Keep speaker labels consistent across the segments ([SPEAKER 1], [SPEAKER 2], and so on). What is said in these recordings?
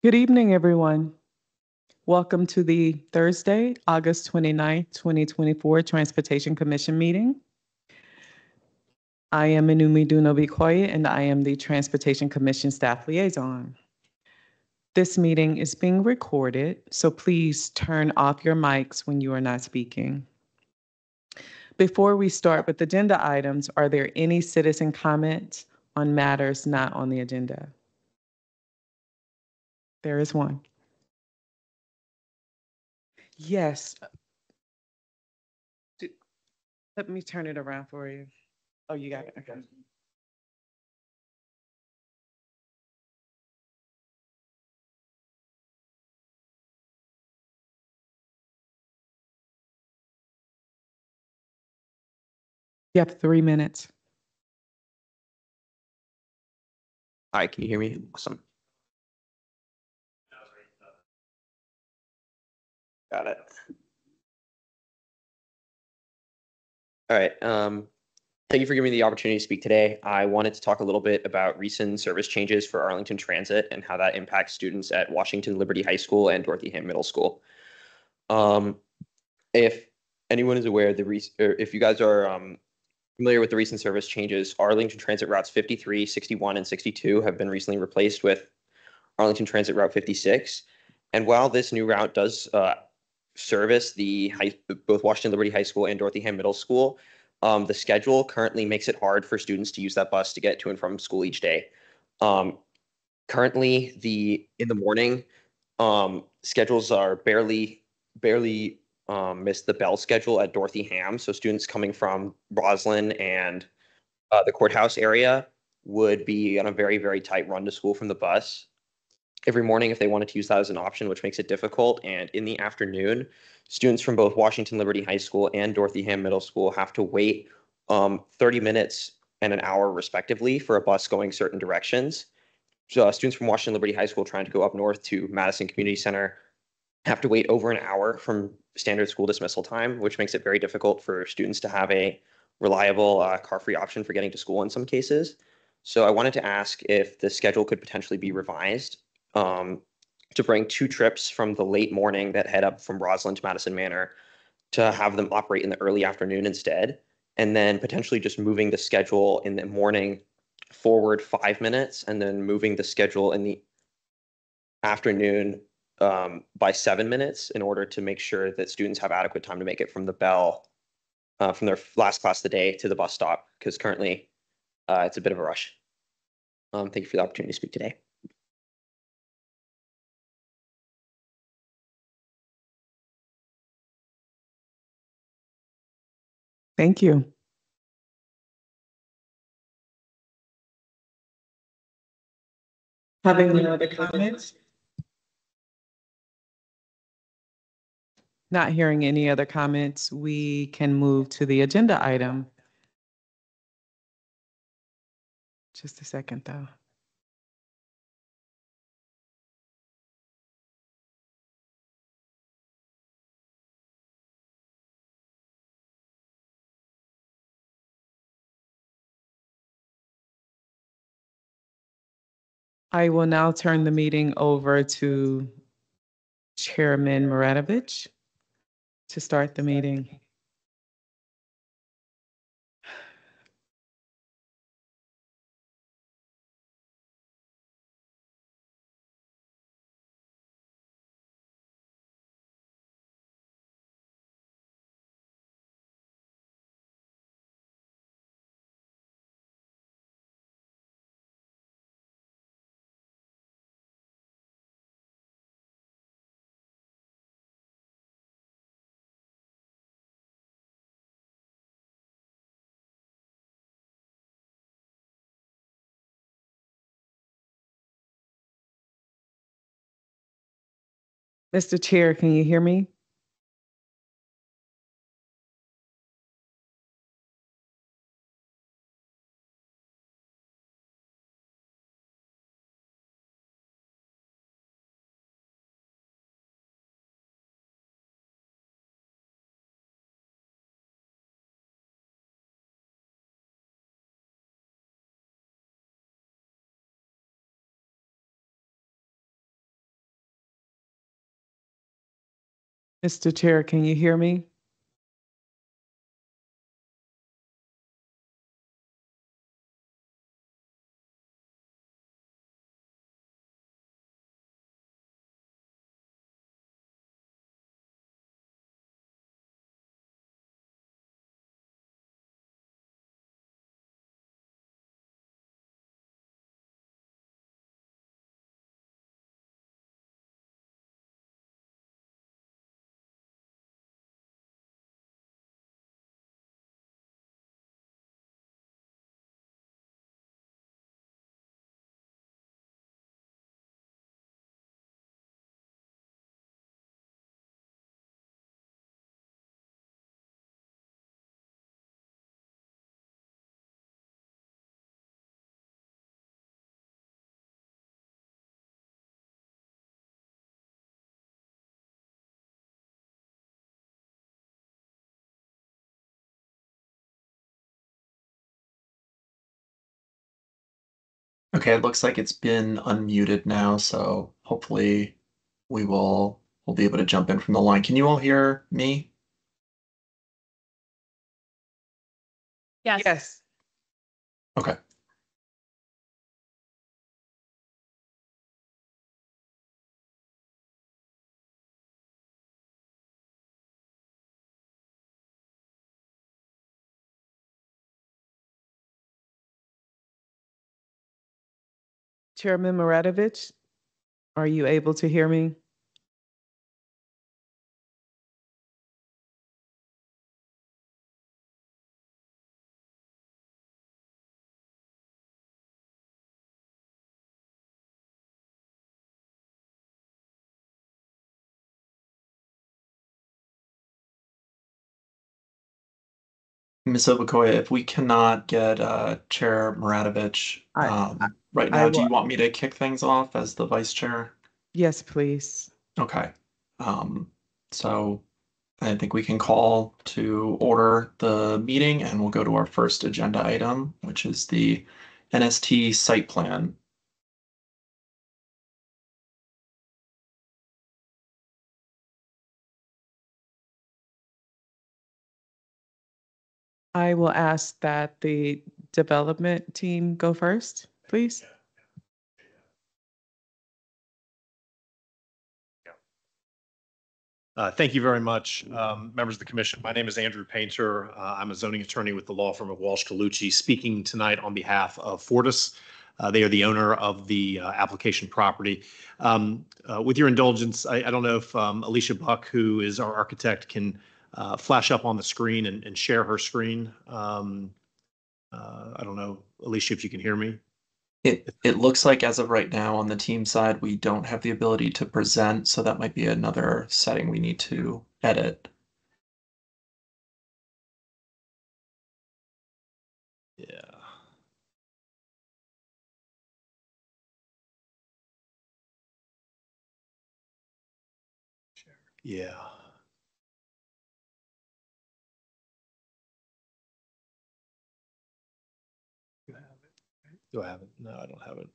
[SPEAKER 1] Good evening, everyone. Welcome to the Thursday, August 29th, 2024 Transportation Commission meeting. I am Inumi Duno and I am the Transportation Commission Staff Liaison. This meeting is being recorded, so please turn off your mics when you are not speaking. Before we start with agenda items, are there any citizen comments on matters not on the agenda? There is one. Yes. Let me turn it around for you. Oh, you got it. Okay. You have 3 minutes.
[SPEAKER 2] Hi, can you hear me? Awesome. Got it. All right. Thank you for giving me the opportunity to speak today. I wanted to talk a little bit about recent service changes for Arlington Transit and how that impacts students at Washington Liberty High School and Dorothy Middle School. If anyone is aware, or if you guys are familiar with the recent service changes, Arlington Transit routes 53, 61, and 62 have been recently replaced with Arlington Transit Route 56. And while this new route does service both Washington Liberty High School and Dorothy Middle School, the schedule currently makes it hard for students to use that bus to get to and from school each day. Currently, in the morning, schedules are barely miss the bell schedule at Dorothy Ham. So students coming from Roslyn and the courthouse area would be on a very, very tight run to school from the bus every morning if they wanted to use that as an option, which makes it difficult. And in the afternoon, students from both Washington Liberty High School and Dorothy Ham Middle School have to wait 30 minutes and an hour respectively for a bus going certain directions. So students from Washington Liberty High School trying to go up north to Madison Community Center have to wait over an hour from standard school dismissal time, which makes it very difficult for students to have a reliable car-free option for getting to school in some cases. So I wanted to ask if the schedule could potentially be revised to bring 2 trips from the late morning that head up from Roslyn to Madison Manor to have them operate in the early afternoon instead, and then potentially just moving the schedule in the morning forward 5 minutes and then moving the schedule in the afternoon by 7 minutes in order to make sure that students have adequate time to make it from the bell from their last class of the day to the bus stop, because currently it's a bit of a rush. Thank you for the opportunity to speak today.
[SPEAKER 1] Thank you. Having no other comments? Not hearing any other comments, we can move to the agenda item. Just a second, though. I will now turn the meeting over to Chairman Maratovich to start the meeting. Mr. Chair, can you hear me? Mr. Chair, can you hear me?
[SPEAKER 3] Okay, it looks like it's been unmuted now, so hopefully we'll be able to jump in from the line. Can you all hear me?
[SPEAKER 4] Yes.
[SPEAKER 1] Yes.
[SPEAKER 3] Okay.
[SPEAKER 1] Chairman Maradovich, are you able to hear me?
[SPEAKER 3] Ms. Obukoya, if we cannot get Chair Maradovich
[SPEAKER 1] I,
[SPEAKER 3] right
[SPEAKER 1] I
[SPEAKER 3] now, do
[SPEAKER 1] will.
[SPEAKER 3] you want me to kick things off as the vice chair?
[SPEAKER 1] Yes, please.
[SPEAKER 3] Okay. So I think we can call to order the meeting and we'll go to our first agenda item, which is the NST site plan.
[SPEAKER 1] I will ask that the development team go first, please.
[SPEAKER 5] Thank you very much, members of the commission. My name is Andrew Painter. I'm a zoning attorney with the law firm of Walsh Colucci, speaking tonight on behalf of Fortis. They are the owner of the application property. With your indulgence, I don't know if Alicia Buck, who is our architect, can flash up on the screen and share her screen. I don't know, Alicia, if you can hear me.
[SPEAKER 3] It looks like as of right now on the team side, we don't have the ability to present, so that might be another setting we need to edit.
[SPEAKER 5] Yeah. Yeah. You have it. Do I have it? No, I don't have it.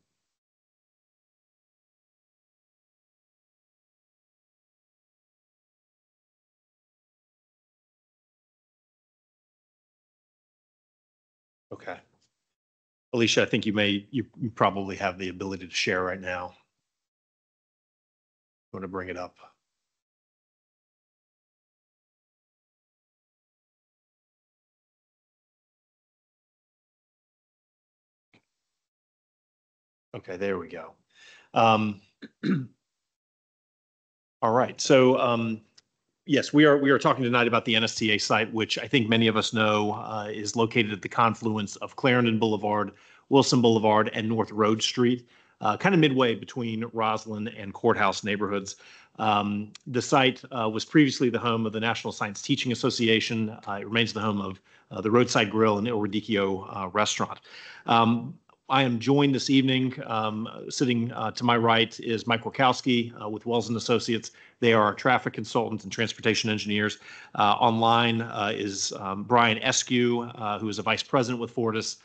[SPEAKER 5] Okay. Alicia, I think you probably have the ability to share right now. I'm going to bring it up. Okay, there we go. All right. So yes, we are talking tonight about the NSTA site, which I think many of us know is located at the confluence of Clarendon Boulevard, Wilson Boulevard, and North Road Street, kind of midway between Roslyn and Courthouse neighborhoods. The site was previously the home of the National Science Teaching Association. It remains the home of the Roadside Grill and Il Radicchio restaurant. I am joined this evening, sitting to my right is Mike Warkowski with Wells & Associates. They are our traffic consultants and transportation engineers. Online is Brian Eskew, who is a vice president with Fortis,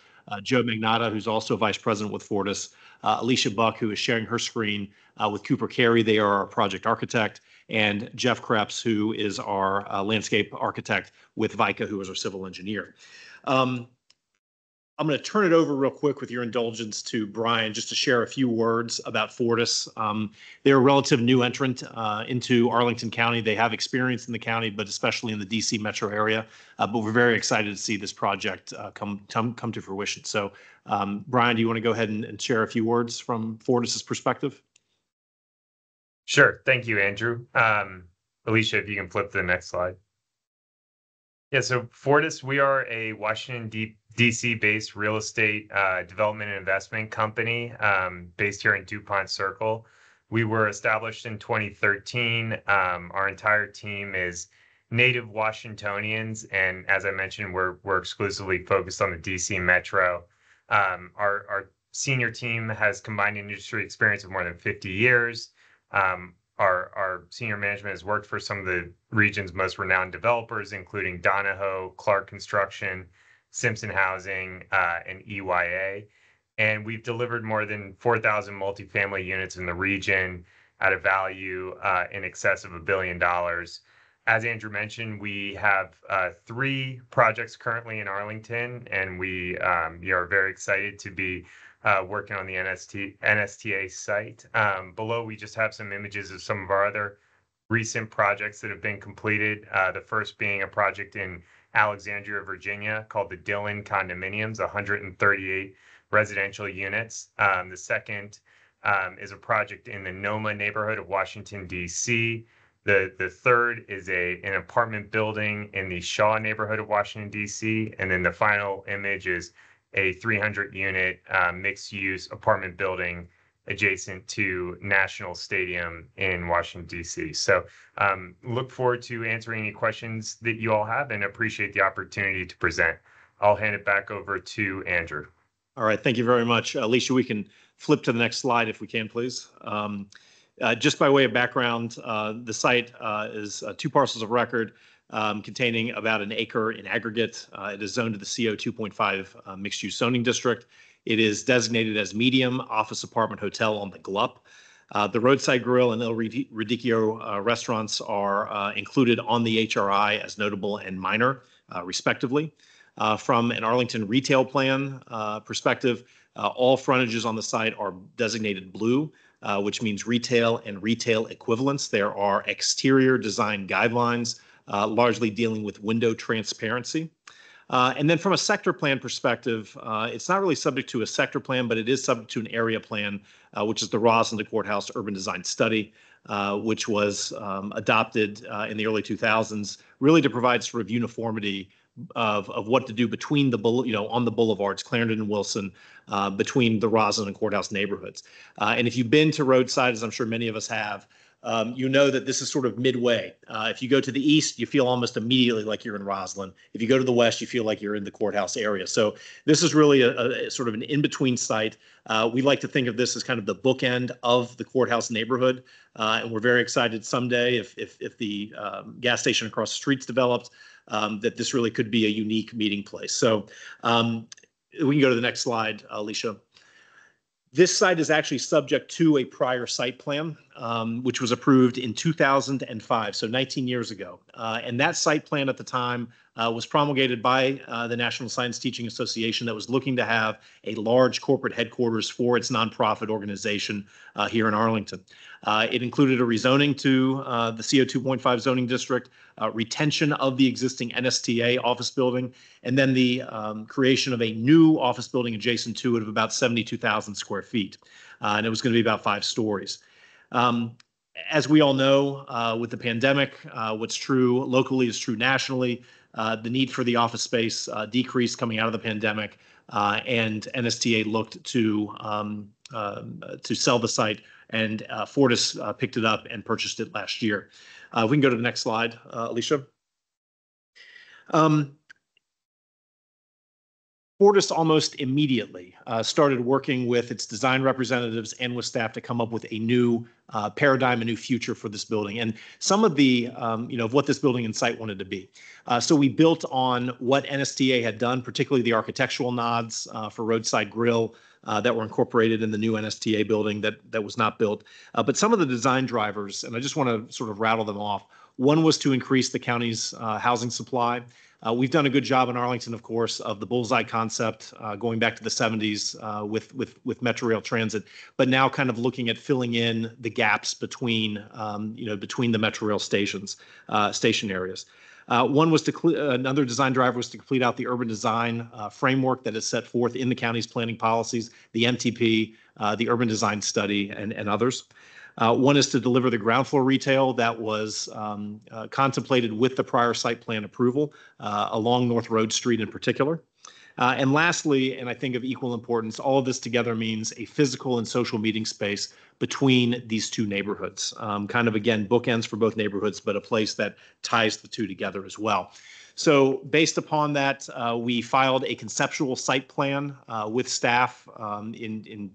[SPEAKER 5] Joe Magnata, who's also vice president with Fortis, Alicia Buck, who is sharing her screen with Cooper Carey. They are our project architect, and Jeff Krebs, who is our landscape architect with VICA, who is our civil engineer. I'm going to turn it over real quick with your indulgence to Brian, just to share a few words about Fortis. They're a relative new entrant into Arlington County. They have experience in the county, but especially in the DC metro area. But we're very excited to see this project come to fruition. So, Brian, do you want to go ahead and share a few words from Fortis's perspective?
[SPEAKER 6] Sure. Thank you, Andrew. Alicia, if you can flip to the next slide. Yeah, so Fortis, we are a Washington, D.C. based real estate development and investment company based here in DuPont Circle. We were established in 2013. Our entire team is native Washingtonians, and as I mentioned, we're exclusively focused on the D.C. metro. Our senior team has combined industry experience of more than 50 years. Our senior management has worked for some of the region's most renowned developers, including Donahoe, Clark Construction, Simpson Housing, and EYA. And we've delivered more than 4,000 multifamily units in the region at a value in excess of $1 billion. As Andrew mentioned, we have 3 projects currently in Arlington, and we are very excited to be working on the NSTA site. Below, we just have some images of some of our other recent projects that have been completed. The first being a project in Alexandria, Virginia, called the Dillon Condominiums, 138 residential units. The second is a project in the Noma neighborhood of Washington, D.C. The third is an apartment building in the Shaw neighborhood of Washington, D.C. And then the final image is a 300-unit mixed-use apartment building adjacent to National Stadium in Washington, D.C. So look forward to answering any questions that you all have and appreciate the opportunity to present. I'll hand it back over to Andrew.
[SPEAKER 5] All right, thank you very much. Alicia, we can flip to the next slide if we can, please. Just by way of background, the site is 2 parcels of record containing about an acre in aggregate. It is zoned to the CO 2.5 mixed-use zoning district. It is designated as medium office apartment hotel on the GLUP. The Roadside Grill and Il Radicchio restaurants are included on the HRI as notable and minor, respectively. From an Arlington retail plan perspective, all frontages on the site are designated blue, which means retail and retail equivalents. There are exterior design guidelines largely dealing with window transparency. And then from a sector plan perspective, it's not really subject to a sector plan, but it is subject to an area plan, which is the Roslyn Courthouse Urban Design Study, which was adopted in the early 2000s, really to provide sort of uniformity of what to do between the, on the boulevards, Clarendon and Wilson, between the Roslyn and Courthouse neighborhoods. And if you've been to Roadside, as I'm sure many of us have, you know that this is sort of midway. If you go to the east, you feel almost immediately like you're in Roslyn. If you go to the west, you feel like you're in the courthouse area. So this is really a sort of an in-between site. We like to think of this as kind of the bookend of the courthouse neighborhood. And we're very excited someday if the gas station across the street's developed, that this really could be a unique meeting place. So we can go to the next slide, Alicia. This site is actually subject to a prior site plan, which was approved in 2005, so 19 years ago. And that site plan at the time was promulgated by the National Science Teaching Association that was looking to have a large corporate headquarters for its nonprofit organization here in Arlington. It included a rezoning to the CO 2.5 zoning district, retention of the existing NSTA office building, and then the creation of a new office building adjacent to it of about 72,000 square feet. And it was going to be about 5 stories. As we all know, with the pandemic, what's true locally is true nationally. The need for the office space decreased coming out of the pandemic, and NSTA looked to sell the site, and Fortis picked it up and purchased it last year. We can go to the next slide, Alicia. Fortis almost immediately started working with its design representatives and with staff to come up with a new paradigm, a new future for this building, and some of the, of what this building and site wanted to be. So we built on what NSTA had done, particularly the architectural nods for Roadside Grill, that were incorporated in the new NSTA building that was not built. But some of the design drivers, and I just want to sort of rattle them off. One was to increase the county's housing supply. We've done a good job in Arlington, of course, of the bullseye concept going back to the 70s with Metro Rail Transit, but now kind of looking at filling in the gaps between between the Metro Rail stations, station areas. One was another design driver was to complete out the urban design framework that is set forth in the county's planning policies, the MTP, the urban design study, and others. One is to deliver the ground floor retail that was contemplated with the prior site plan approval along North Road Street in particular. And lastly, and I think of equal importance, all of this together means a physical and social meeting space between these two neighborhoods. Kind of, again, bookends for both neighborhoods, but a place that ties the two together as well. So based upon that, we filed a conceptual site plan with staff in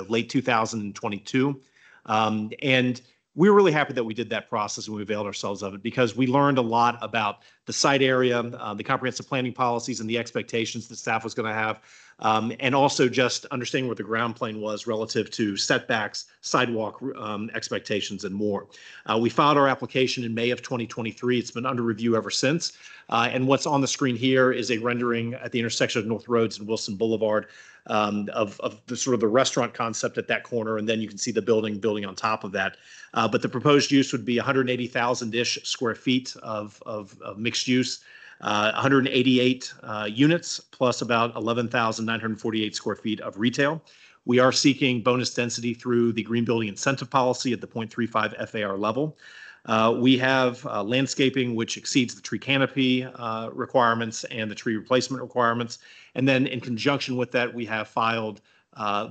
[SPEAKER 5] late 2022. And we're really happy that we did that process and we availed ourselves of it because we learned a lot about the site area, the comprehensive planning policies and the expectations that staff was going to have, and also just understanding what the ground plane was relative to setbacks, sidewalk expectations, and more. We filed our application in May of 2023. It's been under review ever since. And what's on the screen here is a rendering at the intersection of North Roads and Wilson Boulevard of the sort of the restaurant concept at that corner, and then you can see the building on top of that. But the proposed use would be 180,000-ish square feet of mixed use, 188 units, plus about 11,948 square feet of retail. We are seeking bonus density through the Green Building Incentive Policy at the 0.35 FAR level. We have landscaping which exceeds the tree canopy requirements and the tree replacement requirements. And then in conjunction with that, we have filed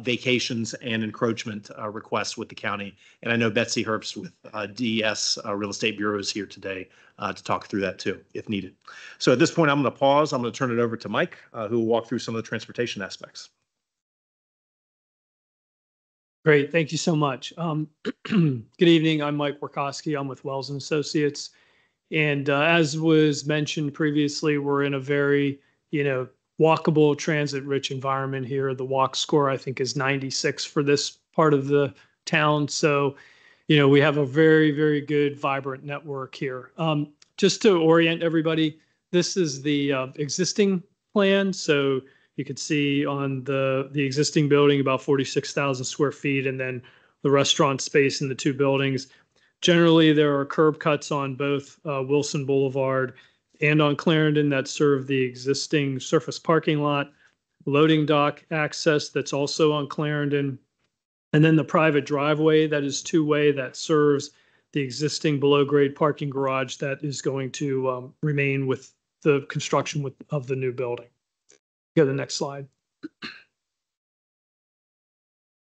[SPEAKER 5] vacations and encroachment requests with the county. And I know Betsy Herbst with DES Real Estate Bureau is here today to talk through that too, if needed. So at this point, I'm going to pause. I'm going to turn it over to Mike, who will walk through some of the transportation aspects.
[SPEAKER 7] Great, thank you so much. Good evening, I'm Mike Warkowski. I'm with Wells & Associates. And as was mentioned previously, we're in a very, walkable, transit-rich environment here. The walk score, I think, is 96 for this part of the town. So, we have a very, very good, vibrant network here. Just to orient everybody, this is the existing plan. So you could see on the existing building about 46,000 square feet, and then the restaurant space in the two buildings. Generally, there are curb cuts on both Wilson Boulevard and on Clarendon that serve the existing surface parking lot, loading dock access that's also on Clarendon, and then the private driveway that is two-way that serves the existing below-grade parking garage that is going to remain with the construction of the new building. Go to the next slide.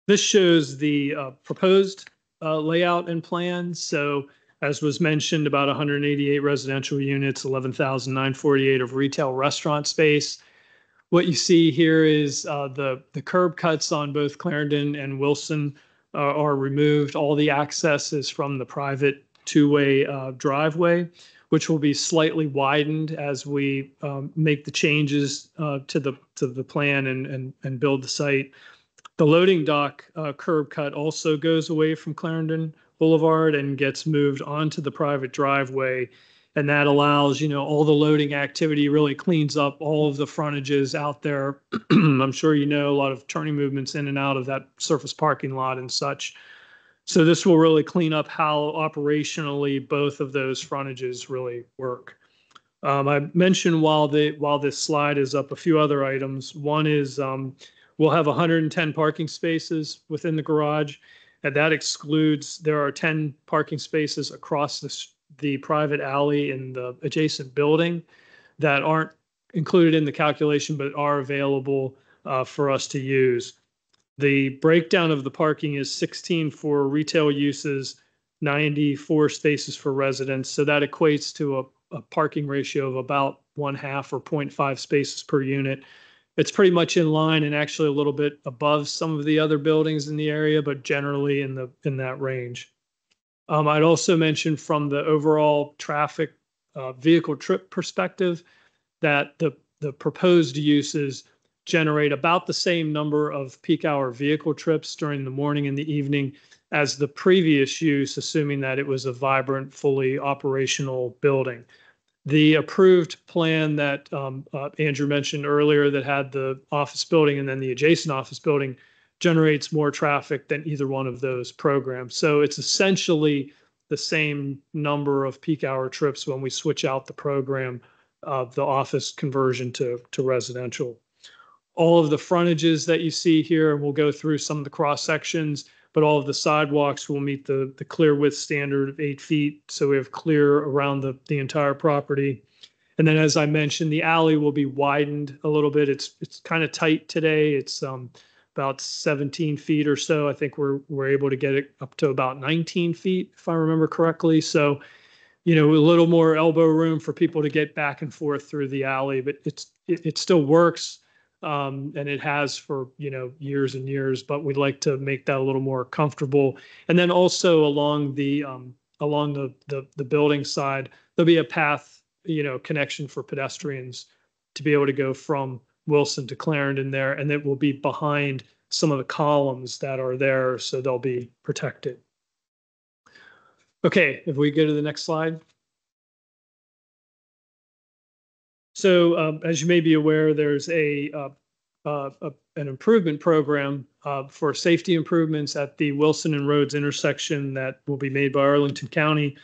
[SPEAKER 7] This shows the proposed layout and plan. So as was mentioned, about 188 residential units, 11,948 of retail restaurant space. What you see here is the curb cuts on both Clarendon and Wilson are removed. All the access is from the private two-way driveway, which will be slightly widened as we make the changes to the plan and build the site. The loading dock curb cut also goes away from Clarendon Boulevard and gets moved onto the private driveway. And that allows, all the loading activity, really cleans up all of the frontages out there. I'm sure a lot of turning movements in and out of that surface parking lot and such. So this will really clean up how operationally both of those frontages really work. I mentioned while this slide is up a few other items. One is we'll have 110 parking spaces within the garage, and that excludes, there are 10 parking spaces across the private alley in the adjacent building that aren't included in the calculation but are available for us to use. The breakdown of the parking is 16 for retail uses, 94 spaces for residents. So that equates to a parking ratio of about 1/2 or 0.5 spaces per unit. It's pretty much in line and actually a little bit above some of the other buildings in the area, but generally in that range. I'd also mention from the overall traffic vehicle trip perspective that the proposed uses generate about the same number of peak hour vehicle trips during the morning and the evening as the previous use, assuming that it was a vibrant, fully operational building. The approved plan that Andrew mentioned earlier that had the office building and then the adjacent office building generates more traffic than either one of those programs. So it's essentially the same number of peak hour trips when we switch out the program of the office conversion to residential. All of the frontages that you see here, and we'll go through some of the cross sections, but all of the sidewalks will meet the clear width standard of 8 feet. So we have clear around the entire property. And then, as I mentioned, the alley will be widened a little bit. It's kind of tight today. It's about 17 feet or so. I think we're able to get it up to about 19 feet, if I remember correctly. So, you know, a little more elbow room for people to get back and forth through the alley, but it still works. And it has for, you know, years and years, but we'd like to make that a little more comfortable. And then also along the building side, there'll be a path, you know, connection for pedestrians to be able to go from Wilson to Clarendon there, and it will be behind some of the columns that are there, so they'll be protected. Okay, if we go to the next slide. So as you may be aware, there's an improvement program for safety improvements at the Wilson and Rhodes intersection that will be made by Arlington County.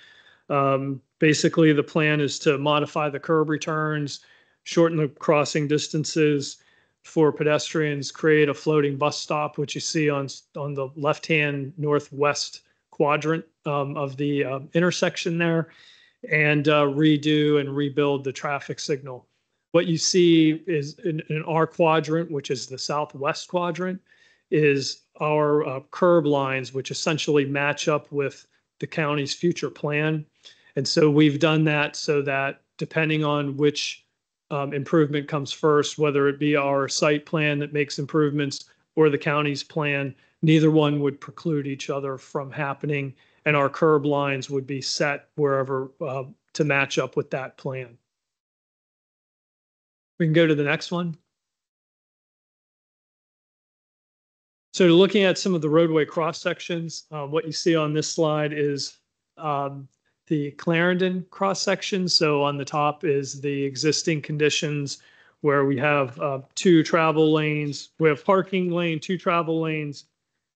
[SPEAKER 7] Basically, the plan is to modify the curb returns, shorten the crossing distances for pedestrians, create a floating bus stop, which you see on the left-hand northwest quadrant of the intersection there, and redo and rebuild the traffic signal. What you see is in our quadrant, which is the southwest quadrant, is our curb lines, which essentially match up with the county's future plan. And so we've done that so that depending on which improvement comes first, whether it be our site plan that makes improvements or the county's plan, neither one would preclude each other from happening, and our curb lines would be set wherever to match up with that plan. We can go to the next one. So looking at some of the roadway cross sections, what you see on this slide is the Clarendon cross section. So on the top is the existing conditions where we have 2 travel lanes. We have parking lane, 2 travel lanes,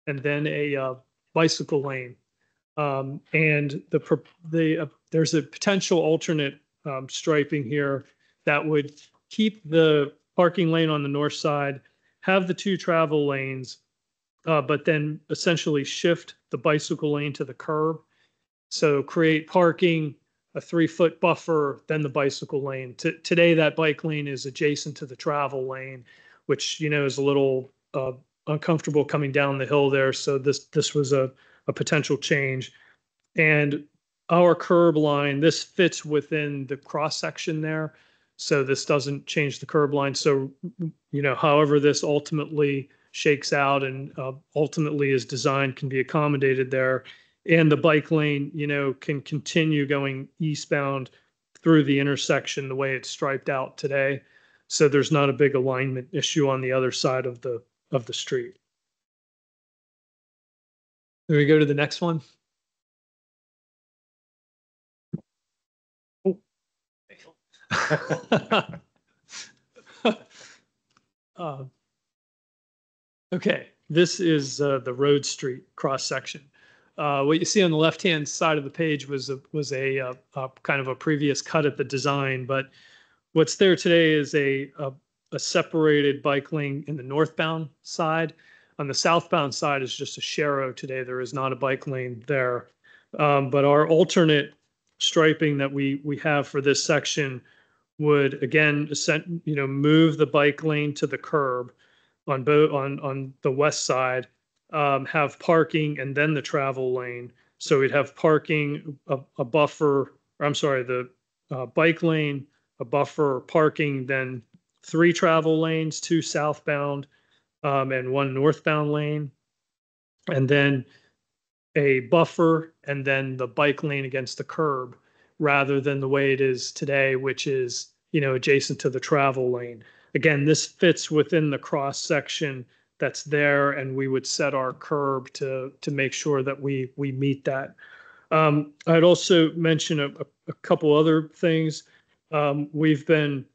[SPEAKER 7] and then a bicycle lane. And there's a potential alternate striping here that would keep the parking lane on the north side, have the 2 travel lanes, but then essentially shift the bicycle lane to the curb. So create parking, a 3-foot buffer, then the bicycle lane. Today, that bike lane is adjacent to the travel lane, which, you know, is a little uncomfortable coming down the hill there. So this was a potential change. And our curb line, this fits within the cross section there. So this doesn't change the curb line. So, you know, however this ultimately shakes out and ultimately is designed can be accommodated there. And the bike lane, you know, can continue going eastbound through the intersection the way it's striped out today. So there's not a big alignment issue on the other side of the street. Can we go to the next one? Okay, this is the Road Street cross section. What you see on the left-hand side of the page was a kind of a previous cut at the design, but what's there today is a separated bike lane in the northbound side. On the southbound side is just a sharrow today. There is not a bike lane there, but our alternate striping that we have for this section would again, you know, move the bike lane to the curb on the west side, have parking and then the travel lane. So we'd have parking, a buffer, or I'm sorry, the bike lane, a buffer, parking, then 3 travel lanes, 2 southbound and 1 northbound lane, and then a buffer and then the bike lane against the curb, rather than the way it is today, which is, you know, adjacent to the travel lane. again, this fits within the cross section that's there, and we would set our curb to make sure that we meet that. I'd also mention a couple other things. We've been,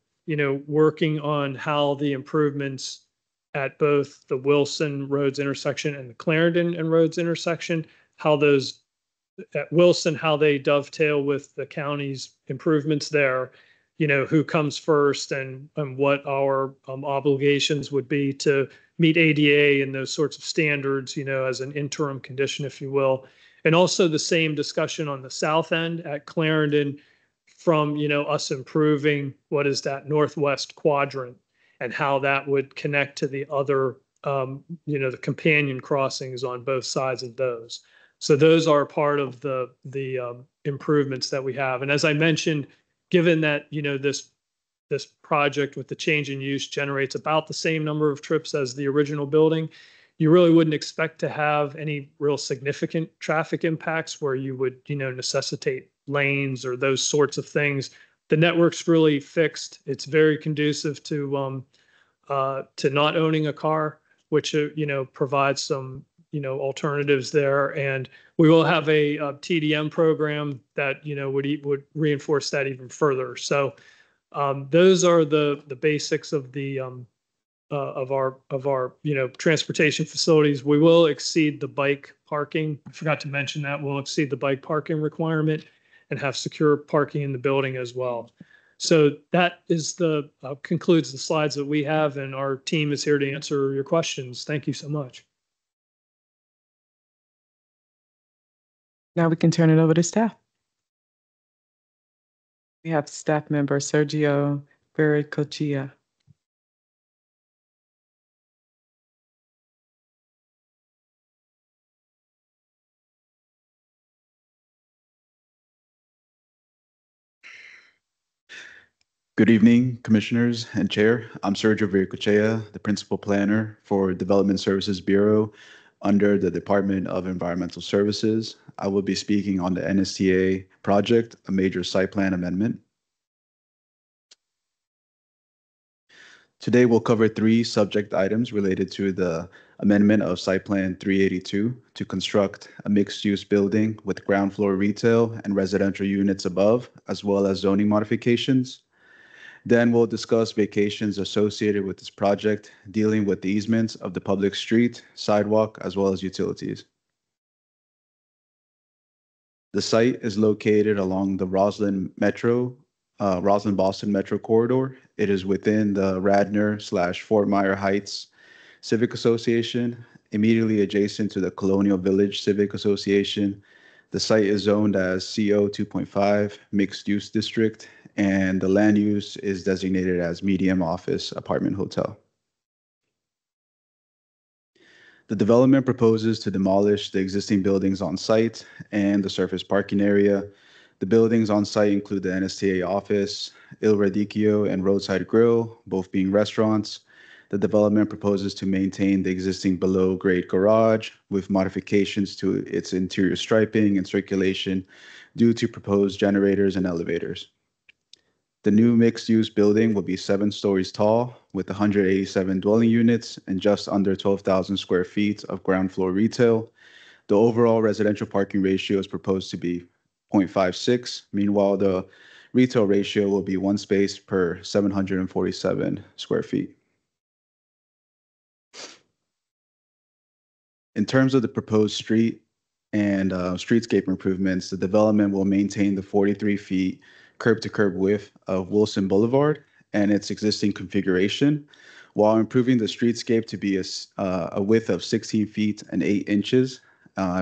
[SPEAKER 7] working on how the improvements at both the Wilson Roads intersection and the Clarendon and Roads intersection, how those at Wilson, how they dovetail with the county's improvements there, who comes first and what our obligations would be to meet ADA and those sorts of standards, as an interim condition, if you will. And also the same discussion on the south end at Clarendon from, us improving what is that northwest quadrant and how that would connect to the other, the companion crossings on both sides of those. So those are part of the improvements that we have. And as I mentioned, given that, this project with the change in use generates about the same number of trips as the original building, you really wouldn't expect to have any real significant traffic impacts where you would, necessitate lanes or those sorts of things. The network's really fixed. It's very conducive to not owning a car, which, provides some, alternatives there. And we will have a TDM program that, would reinforce that even further. So those are the basics of the of our transportation facilities. We will exceed the bike parking. I forgot to mention that we'll exceed the bike parking requirement and have secure parking in the building as well. So that is concludes the slides that we have, and our team is here to answer your questions. Thank you so much.
[SPEAKER 1] Now we can turn it over to staff. We have staff member Sergio Vericochia.
[SPEAKER 8] Good evening, Commissioners and Chair. I'm Sergio Vericochea, the Principal Planner for Development Services Bureau under the Department of Environmental Services. I will be speaking on the NSTA project, a major site plan amendment. Today, we'll cover 3 subject items related to the amendment of Site Plan 382 to construct a mixed-use building with ground floor retail and residential units above, as well as zoning modifications. Then we'll discuss vacations associated with this project, dealing with the easements of the public street, sidewalk, as well as utilities. The site is located along the Roslyn-Boston Metro corridor. It is within the Radnor/Fort Myer Heights Civic Association, immediately adjacent to the Colonial Village Civic Association. The site is zoned as CO 2.5 Mixed Use District, and the land use is designated as medium office apartment hotel. The development proposes to demolish the existing buildings on site and the surface parking area. The buildings on site include the NSTA office, Il Radicchio, and Roadside Grill, both being restaurants. The development proposes to maintain the existing below-grade garage with modifications to its interior striping and circulation due to proposed generators and elevators. The new mixed-use building will be 7 stories tall with 187 dwelling units and just under 12,000 square feet of ground floor retail. The overall residential parking ratio is proposed to be 0.56. Meanwhile, the retail ratio will be 1 space per 747 square feet. In terms of the proposed street and streetscape improvements, the development will maintain the 43 feet curb-to-curb width of Wilson Boulevard and its existing configuration, while improving the streetscape to be a width of 16 feet and 8 inches,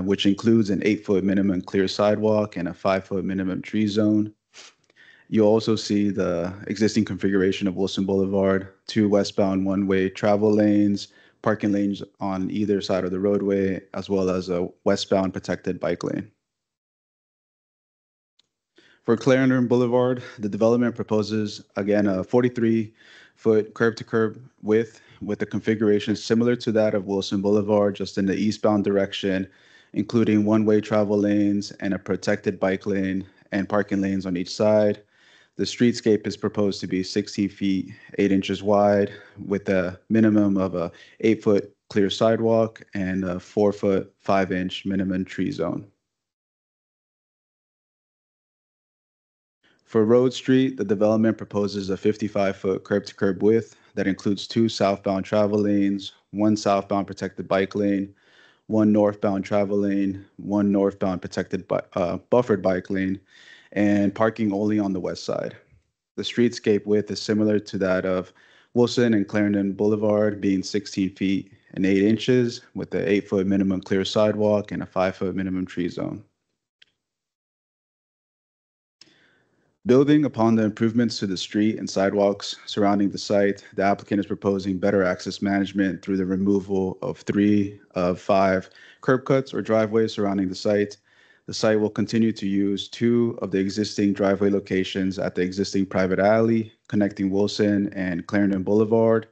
[SPEAKER 8] which includes an 8-foot minimum clear sidewalk and a 5-foot minimum tree zone. You'll also see the existing configuration of Wilson Boulevard, 2 westbound one-way travel lanes, parking lanes on either side of the roadway, as well as a westbound protected bike lane. For Clarendon Boulevard, the development proposes, again, a 43-foot curb-to-curb width with a configuration similar to that of Wilson Boulevard, just in the eastbound direction, including one-way travel lanes and a protected bike lane and parking lanes on each side. The streetscape is proposed to be 16 feet, 8 inches wide with a minimum of a 8-foot clear sidewalk and a 4-foot, 5-inch minimum tree zone. For Road Street, the development proposes a 55-foot curb-to-curb width that includes 2 southbound travel lanes, 1 southbound protected bike lane, 1 northbound travel lane, 1 northbound protected buffered bike lane, and parking only on the west side. The streetscape width is similar to that of Wilson and Clarendon Boulevard, being 16 feet and 8 inches with an 8-foot minimum clear sidewalk and a 5-foot minimum tree zone. Building upon the improvements to the street and sidewalks surrounding the site, the applicant is proposing better access management through the removal of 3 of 5 curb cuts or driveways surrounding the site. The site will continue to use 2 of the existing driveway locations at the existing private alley connecting Wilson and Clarendon Boulevard.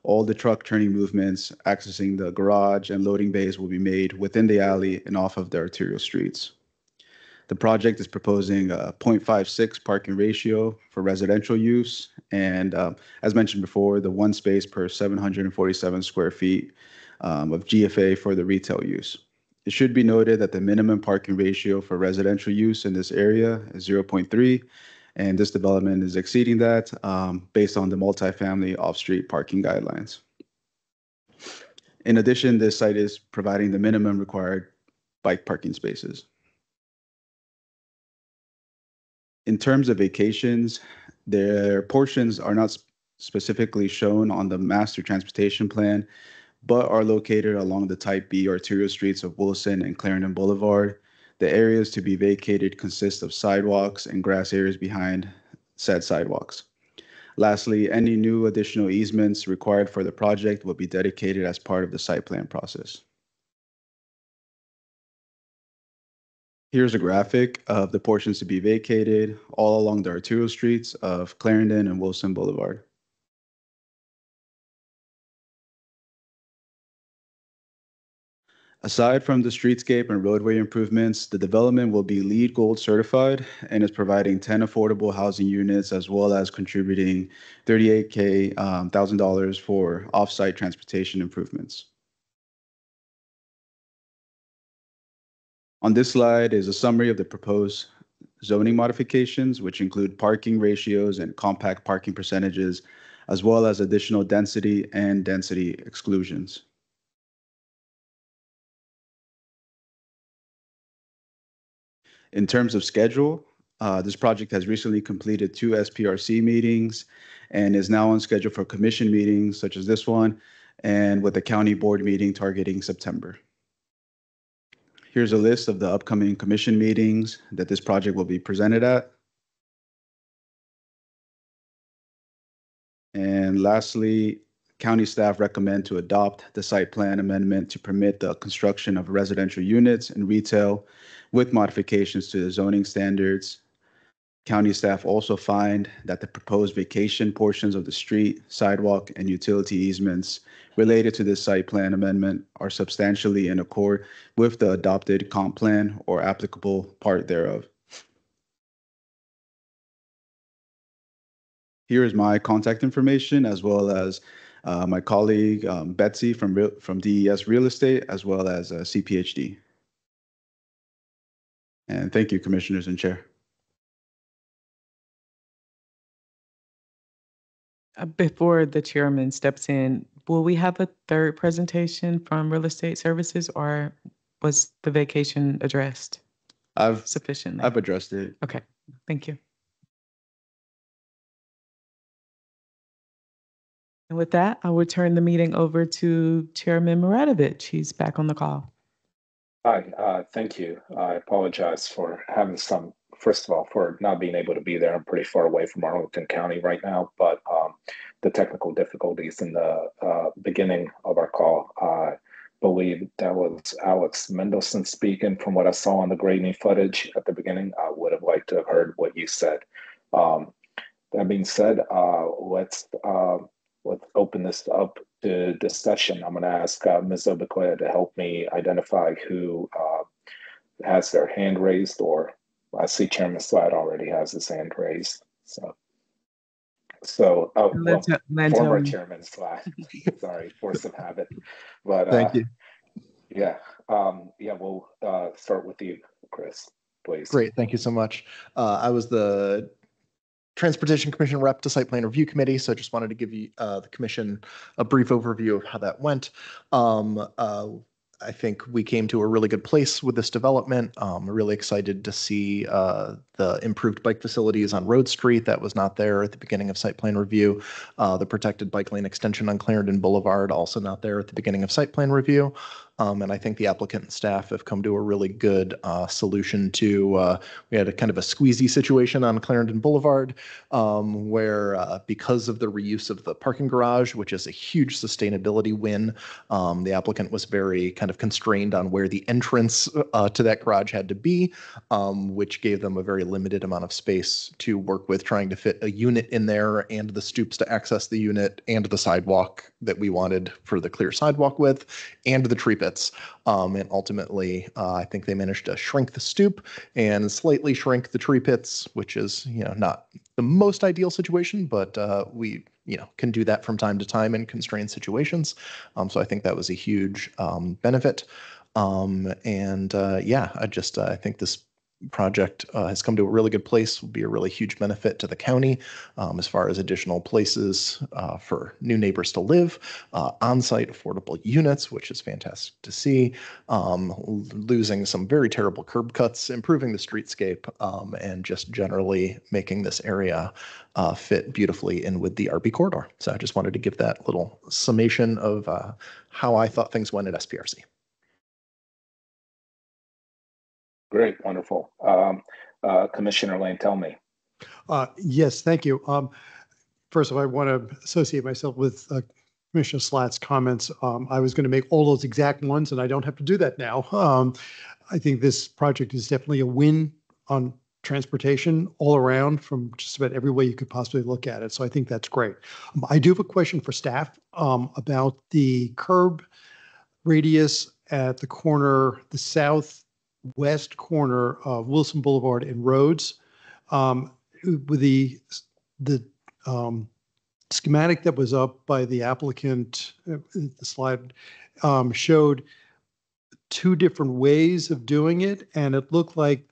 [SPEAKER 8] All the truck turning movements accessing the garage and loading bays will be made within the alley and off of the arterial streets. The project is proposing a 0.56 parking ratio for residential use, and as mentioned before, the 1 space per 747 square feet of GFA for the retail use. It should be noted that the minimum parking ratio for residential use in this area is 0.3, and this development is exceeding that based on the multifamily off-street parking guidelines. In addition, this site is providing the minimum required bike parking spaces. In terms of vacations, their portions are not specifically shown on the master transportation plan, but are located along the Type B arterial streets of Wilson and Clarendon Boulevard. The areas to be vacated consist of sidewalks and grass areas behind said sidewalks. Lastly, any new additional easements required for the project will be dedicated as part of the site plan process. Here's a graphic of the portions to be vacated all along the arterial streets of Clarendon and Wilson Boulevard. Aside from the streetscape and roadway improvements, the development will be LEED Gold certified and is providing 10 affordable housing units as well as contributing $38,000 for off-site transportation improvements. On this slide is a summary of the proposed zoning modifications, which include parking ratios and compact parking percentages, as well as additional density and density exclusions. In terms of schedule, this project has recently completed 2 SPRC meetings and is now on schedule for commission meetings such as this one, and with the county board meeting targeting September. Here's a list of the upcoming commission meetings that this project will be presented at. And lastly, county staff recommend to adopt the site plan amendment to permit the construction of residential units and retail with modifications to the zoning standards. County staff also find that the proposed vacation portions of the street, sidewalk, and utility easements related to this site plan amendment are substantially in accord with the adopted comp plan or applicable part thereof. Here is my contact information, as well as my colleague Betsy from DES Real Estate, as well as CPHD. And thank you, Commissioners and Chair.
[SPEAKER 1] Before the chairman steps in, will we have a third presentation from Real Estate Services, or was the vacation addressed sufficiently?
[SPEAKER 8] I've addressed it.
[SPEAKER 1] Okay, thank you. And with that, I will turn the meeting over to Chairman Maradovich. He's back on the call.
[SPEAKER 9] Hi, thank you. I apologize for having first of all, for not being able to be there. I'm pretty far away from Arlington County right now, but the technical difficulties in the beginning of our call, I believe that was Alex Mendelson speaking. From what I saw on the grainy footage at the beginning, I would have liked to have heard what you said. That being said, let's open this up to discussion. I'm going to ask Ms. Obekoya to help me identify who has their hand raised, or I see Chairman Slide already has his hand raised. So, oh, well,
[SPEAKER 1] Len,
[SPEAKER 9] former
[SPEAKER 1] Tony.
[SPEAKER 9] chairman slash, sorry, force of habit. But
[SPEAKER 10] Thank you.
[SPEAKER 9] yeah, yeah, we'll start with you, Chris, please.
[SPEAKER 10] Great. Thank you so much. I was the Transportation Commission rep to Site Plan Review Committee, so I just wanted to give you the commission a brief overview of how that went. I think we came to a really good place with this development. We're really excited to see the improved bike facilities on Road Street that was not there at the beginning of site plan review. The protected bike lane extension on Clarendon Boulevard, also not there at the beginning of site plan review. And I think the applicant and staff have come to a really good solution to, we had a kind of a squeezy situation on Clarendon Boulevard where because of the reuse of the parking garage, which is a huge sustainability win, the applicant was very kind of constrained on where the entrance to that garage had to be, which gave them a very limited amount of space to work with, trying to fit a unit in there and the stoops to access the unit and the sidewalk that we wanted for the clear sidewalk width and the tree pits. And ultimately, I think they managed to shrink the stoop and slightly shrink the tree pits, which is, not the most ideal situation, but we, can do that from time to time in constrained situations. So I think that was a huge benefit. I think this project has come to a really good place, will be a really huge benefit to the county as far as additional places for new neighbors to live, on-site affordable units, which is fantastic to see, losing some very terrible curb cuts, improving the streetscape, and just generally making this area fit beautifully in with the RB corridor. So I just wanted to give that little summation of how I thought things went at SPRC.
[SPEAKER 9] Great, wonderful. Commissioner Lane, tell me.
[SPEAKER 11] Yes, thank you. First of all, I want to associate myself with Commissioner Slatt's comments. I was going to make all those exact ones, and I don't have to do that now. I think this project is definitely a win on transportation all around from just about every way you could possibly look at it. So I think that's great. I do have a question for staff about the curb radius at the corner, the southwest corner of Wilson Boulevard and Rhodes. With the schematic that was up by the applicant, the slide showed two different ways of doing it, and it looked like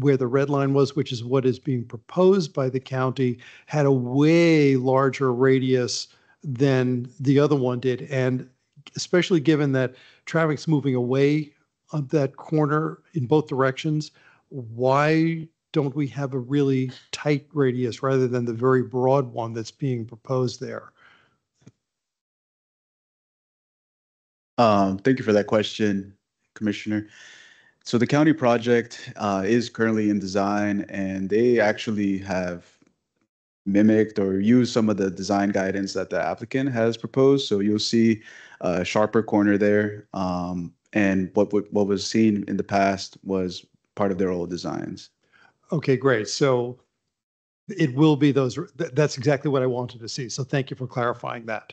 [SPEAKER 11] where the red line was, which is what is being proposed by the county, had a way larger radius than the other one did. And especially given that traffic's moving away of that corner in both directions, why don't we have a really tight radius rather than the very broad one that's being proposed there?
[SPEAKER 8] Thank you for that question, Commissioner. So the county project is currently in design, and they actually have mimicked or used some of the design guidance that the applicant has proposed. So you'll see a sharper corner there. And what was seen in the past was part of their old designs.
[SPEAKER 11] Okay, great. So it will be those. That's exactly what I wanted to see. So thank you for clarifying that.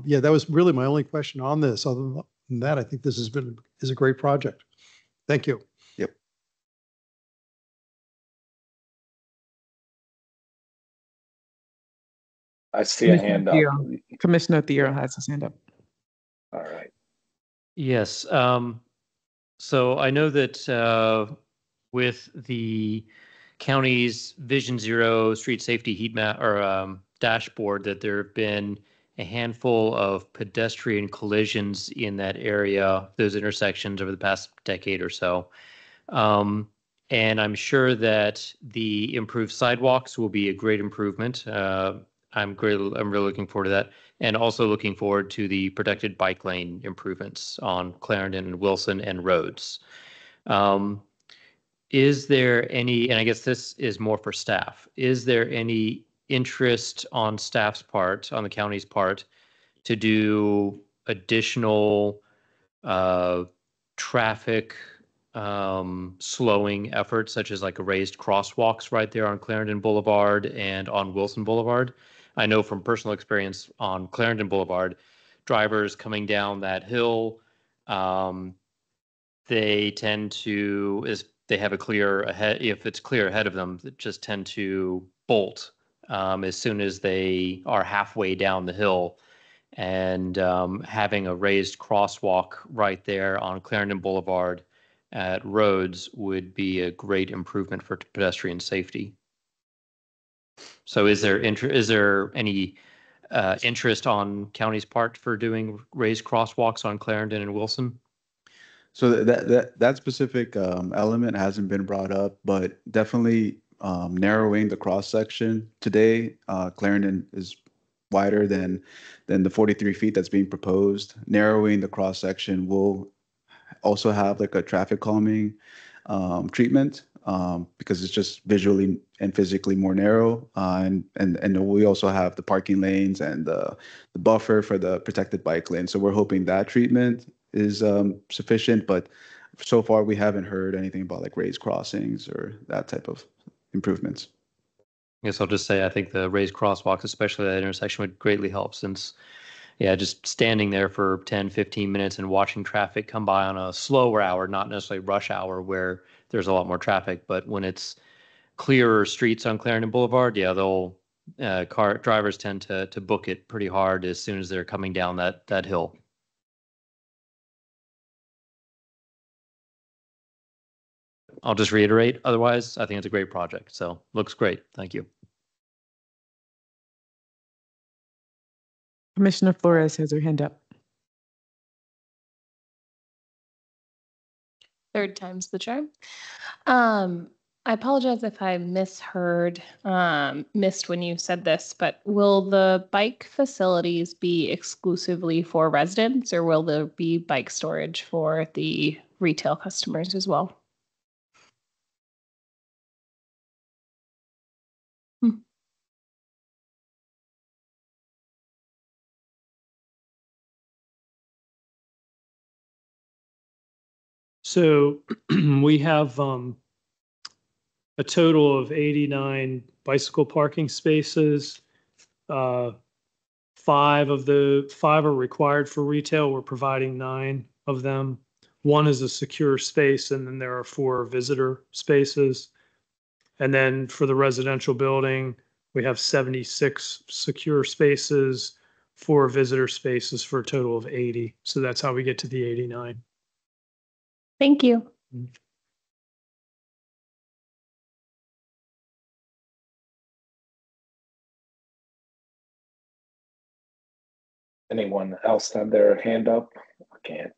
[SPEAKER 11] Yeah, that was really my only question on this. Other than that, I think this is a great project. Thank you.
[SPEAKER 8] Yep.
[SPEAKER 9] I see a hand up.
[SPEAKER 1] Commissioner Thier has his hand up.
[SPEAKER 9] All right.
[SPEAKER 12] Yes. So I know that with the county's Vision Zero street safety heat map or dashboard, that there have been a handful of pedestrian collisions in that area, those intersections over the past decade or so. And I'm sure that the improved sidewalks will be a great improvement. I'm really looking forward to that. And also looking forward to the protected bike lane improvements on Clarendon, Wilson, and Rhodes. Is there any, and I guess this is more for staff, is there any interest on staff's part, on the county's part, to do additional traffic slowing efforts, such as like raised crosswalks right there on Clarendon Boulevard and on Wilson Boulevard? I know from personal experience on Clarendon Boulevard, drivers coming down that hill, they tend to, they have a clear ahead, if it's clear ahead of them, that just tend to bolt as soon as they are halfway down the hill. And having a raised crosswalk right there on Clarendon Boulevard at Rhodes would be a great improvement for pedestrian safety. So is there any interest on county's part for doing raised crosswalks on Clarendon and Wilson?
[SPEAKER 8] So that specific element hasn't been brought up, but definitely narrowing the cross section today. Clarendon is wider than the 43 feet that's being proposed. Narrowing the cross section will also have like a traffic calming treatment because it's just visually and physically more narrow. And we also have the parking lanes and the buffer for the protected bike lane. So we're hoping that treatment is sufficient, but so far we haven't heard anything about like raised crossings or that type of improvements.
[SPEAKER 12] I guess I'll just say I think the raised crosswalks, especially that intersection, would greatly help since, yeah, just standing there for 10, 15 minutes and watching traffic come by on a slower hour, not necessarily rush hour where there's a lot more traffic, but when it's clearer streets on Clarendon Boulevard, yeah, car drivers tend to book it pretty hard as soon as they're coming down that hill. I'll just reiterate. Otherwise, I think it's a great project. So looks great. Thank you.
[SPEAKER 1] Commissioner Flores has her hand up.
[SPEAKER 4] Third time's the charm. I apologize if I missed when you said this, but will the bike facilities be exclusively for residents, or will there be bike storage for the retail customers as well?
[SPEAKER 7] So we have a total of 89 bicycle parking spaces. 5 are required for retail. We're providing 9 of them. 1 is a secure space, and then there are 4 visitor spaces. And then for the residential building, we have 76 secure spaces, 4 visitor spaces for a total of 80. So that's how we get to the 89.
[SPEAKER 4] Thank you.
[SPEAKER 9] Anyone else have their hand up? I can't.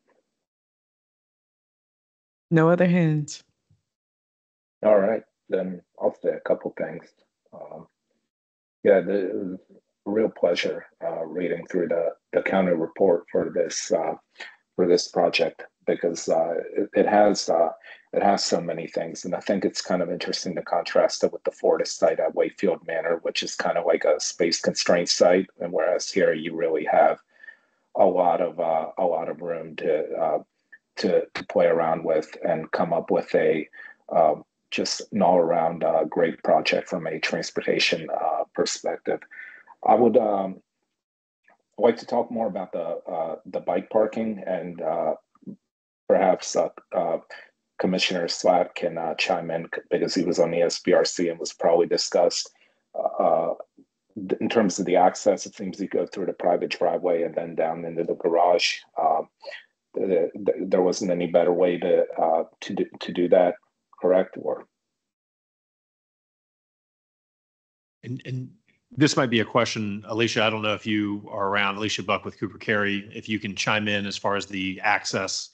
[SPEAKER 1] No other hands.
[SPEAKER 9] All right, then I'll say a couple things. Yeah, the real pleasure reading through the county report for this project because it has so many things, and I think it's kind of interesting to contrast it with the Fortis site at Wakefield Manor, which is kind of like a space constraint site, and whereas here you really have a lot of room to play around with and come up with a just an all around great project from a transportation perspective. I would like to talk more about the bike parking, and perhaps Commissioner Slatt can chime in because he was on the SBRC and was probably discussed. In terms of the access, it seems you go through the private driveway and then down into the garage. There wasn't any better way to do that, correct? Or
[SPEAKER 5] and this might be a question, Alicia. I don't know if you are around. Alicia Buck with Cooper Carey. If you can chime in as far as the access,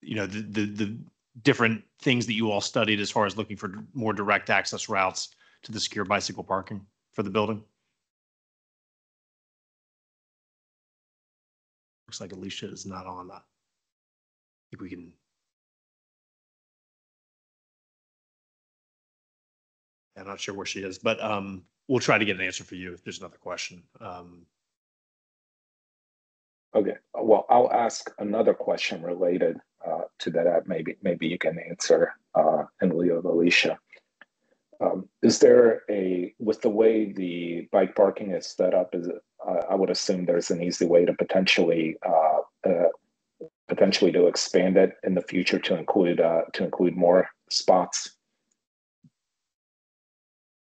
[SPEAKER 5] the different things that you all studied as far as looking for more direct access routes to the secure bicycle parking for the building. Looks like Alicia is not on that. I think we can. I'm not sure where she is, but we'll try to get an answer for you if there's another question.
[SPEAKER 9] Okay, well, I'll ask another question related to that. Maybe you can answer in lieu of Alicia. Is there with the way the bike parking is set up, I would assume there's an easy way to potentially to expand it in the future to include more spots?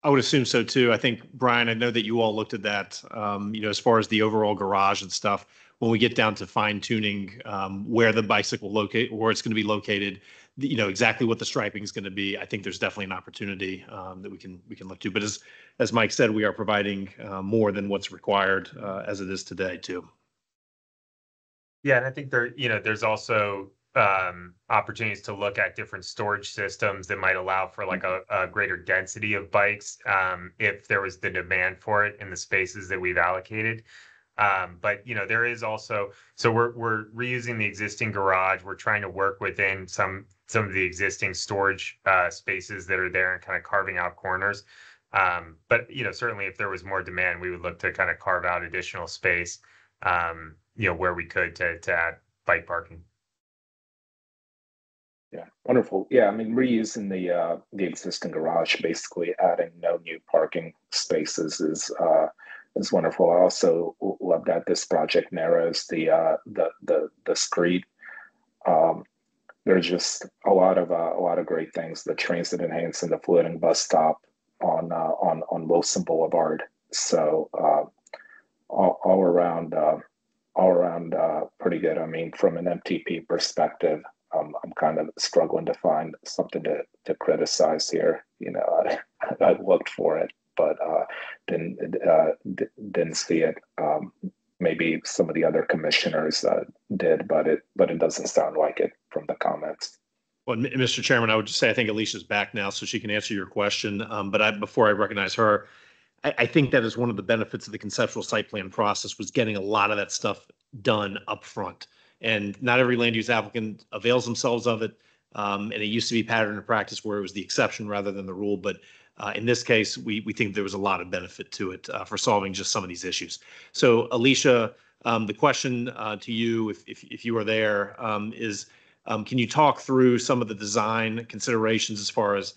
[SPEAKER 5] I would assume so too. I think, Brian, I know that you all looked at that, as far as the overall garage and stuff. When we get down to fine tuning, where the bicycle where it's going to be located, exactly what the striping is going to be. I think there's definitely an opportunity, that we can look to. But as Mike said, we are providing, more than what's required, as it is today too.
[SPEAKER 6] Yeah, and I think there's also opportunities to look at different storage systems that might allow for like a greater density of bikes, if there was the demand for it in the spaces that we've allocated. But there is also, so we're reusing the existing garage. We're trying to work within some of the existing storage spaces that are there and kind of carving out corners. But certainly if there was more demand, we would look to kind of carve out additional space, where we could to add bike parking.
[SPEAKER 9] Yeah, wonderful. Yeah, I mean, reusing the existing garage, basically adding no new parking spaces is wonderful. I also love that this project narrows the street. There's just a lot of great things. The transit enhancing the floating bus stop on Wilson Boulevard. So all around pretty good. I mean, from an MTP perspective, I'm kind of struggling to find something to criticize here. I looked for it, but didn't see it. Maybe some of the other commissioners did, but it doesn't sound like it from the comments.
[SPEAKER 5] Well, Mr. Chairman, I would just say I think Alicia's back now, so she can answer your question. But before I recognize her, I think that is one of the benefits of the conceptual site plan process, was getting a lot of that stuff done up front. And not every land use applicant avails themselves of it. And it used to be pattern of practice where it was the exception rather than the rule. But in this case, we think there was a lot of benefit to it, for solving just some of these issues. So Alicia, the question to you, if you are there, is can you talk through some of the design considerations as far as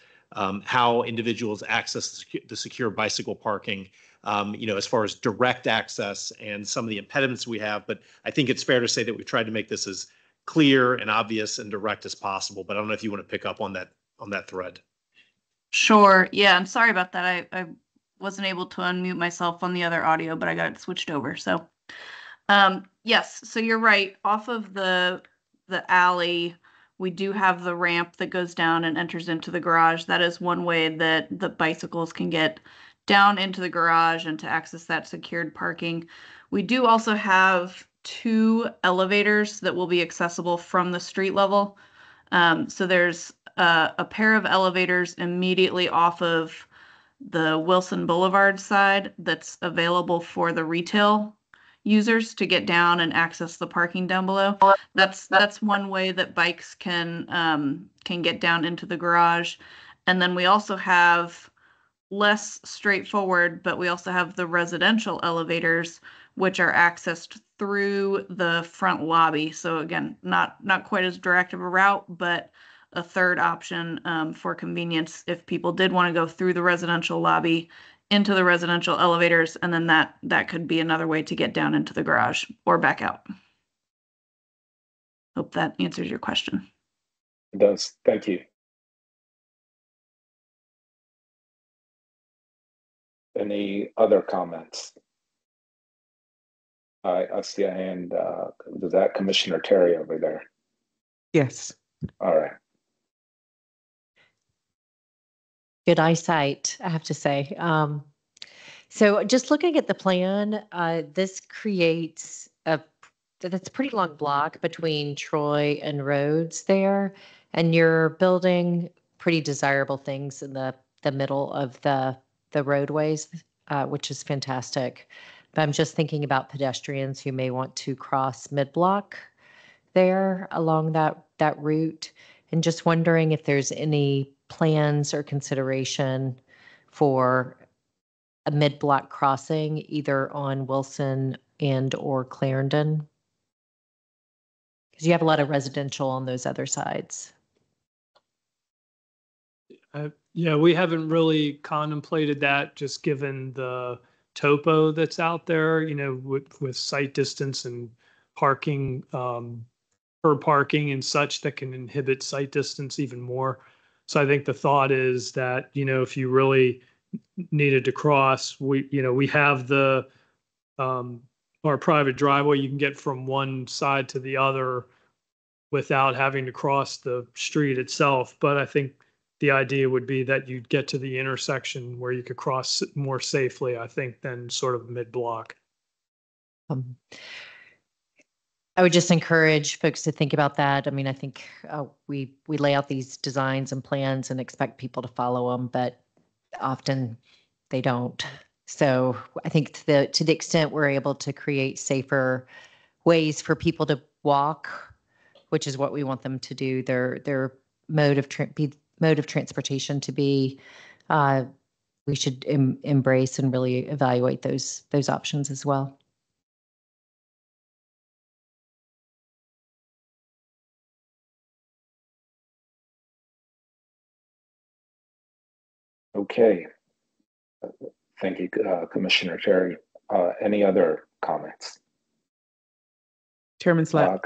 [SPEAKER 5] how individuals access the secure bicycle parking, as far as direct access and some of the impediments we have. But I think it's fair to say that we've tried to make this as clear and obvious and direct as possible. But I don't know if you want to pick up on that thread.
[SPEAKER 13] Sure. Yeah, I'm sorry about that. I wasn't able to unmute myself on the other audio, but I got it switched over. So yes, so you're right. Off of the alley, we do have the ramp that goes down and enters into the garage. That is one way that the bicycles can get down into the garage and to access that secured parking. We do also have 2 elevators that will be accessible from the street level. So there's a pair of elevators immediately off of the Wilson Boulevard side that's available for the retail users to get down and access the parking down below. That's one way that bikes can get down into the garage. And then we also have, less straightforward, but we also have the residential elevators, which are accessed through the front lobby. So again, not quite as direct of a route, but a third option for convenience if people did want to go through the residential lobby into the residential elevators, and then that could be another way to get down into the garage or back out. Hope that answers your question.
[SPEAKER 9] It does. Thank you. Any other comments? I see a hand. Is that Commissioner Terry over there?
[SPEAKER 1] Yes.
[SPEAKER 9] All right.
[SPEAKER 14] Good eyesight, I have to say. So just looking at the plan, this creates that's a pretty long block between Troy and Rhodes there, and you're building pretty desirable things in the middle of the roadways, which is fantastic. But I'm just thinking about pedestrians who may want to cross mid-block there along that route, and just wondering if there's any plans or consideration for a mid-block crossing either on Wilson and or Clarendon, because you have a lot of residential on those other sides.
[SPEAKER 7] Yeah, we haven't really contemplated that, just given the topo that's out there, with site distance and parking, per parking and such, that can inhibit site distance even more. So I think the thought is that, if you really needed to cross. We have the our private driveway. You can get from one side to the other without having to cross the street itself. But I think the idea would be that you'd get to the intersection where you could cross more safely, I think, than sort of mid-block.
[SPEAKER 14] I would just encourage folks to think about that. I mean, I think we lay out these designs and plans and expect people to follow them, but often they don't. So I think to the extent we're able to create safer ways for people to walk, which is what we want them to do, their mode of transportation to be, we should embrace and really evaluate those options as well.
[SPEAKER 9] Okay. Thank you, Commissioner Terry. Any other comments?
[SPEAKER 1] Chairman Slack.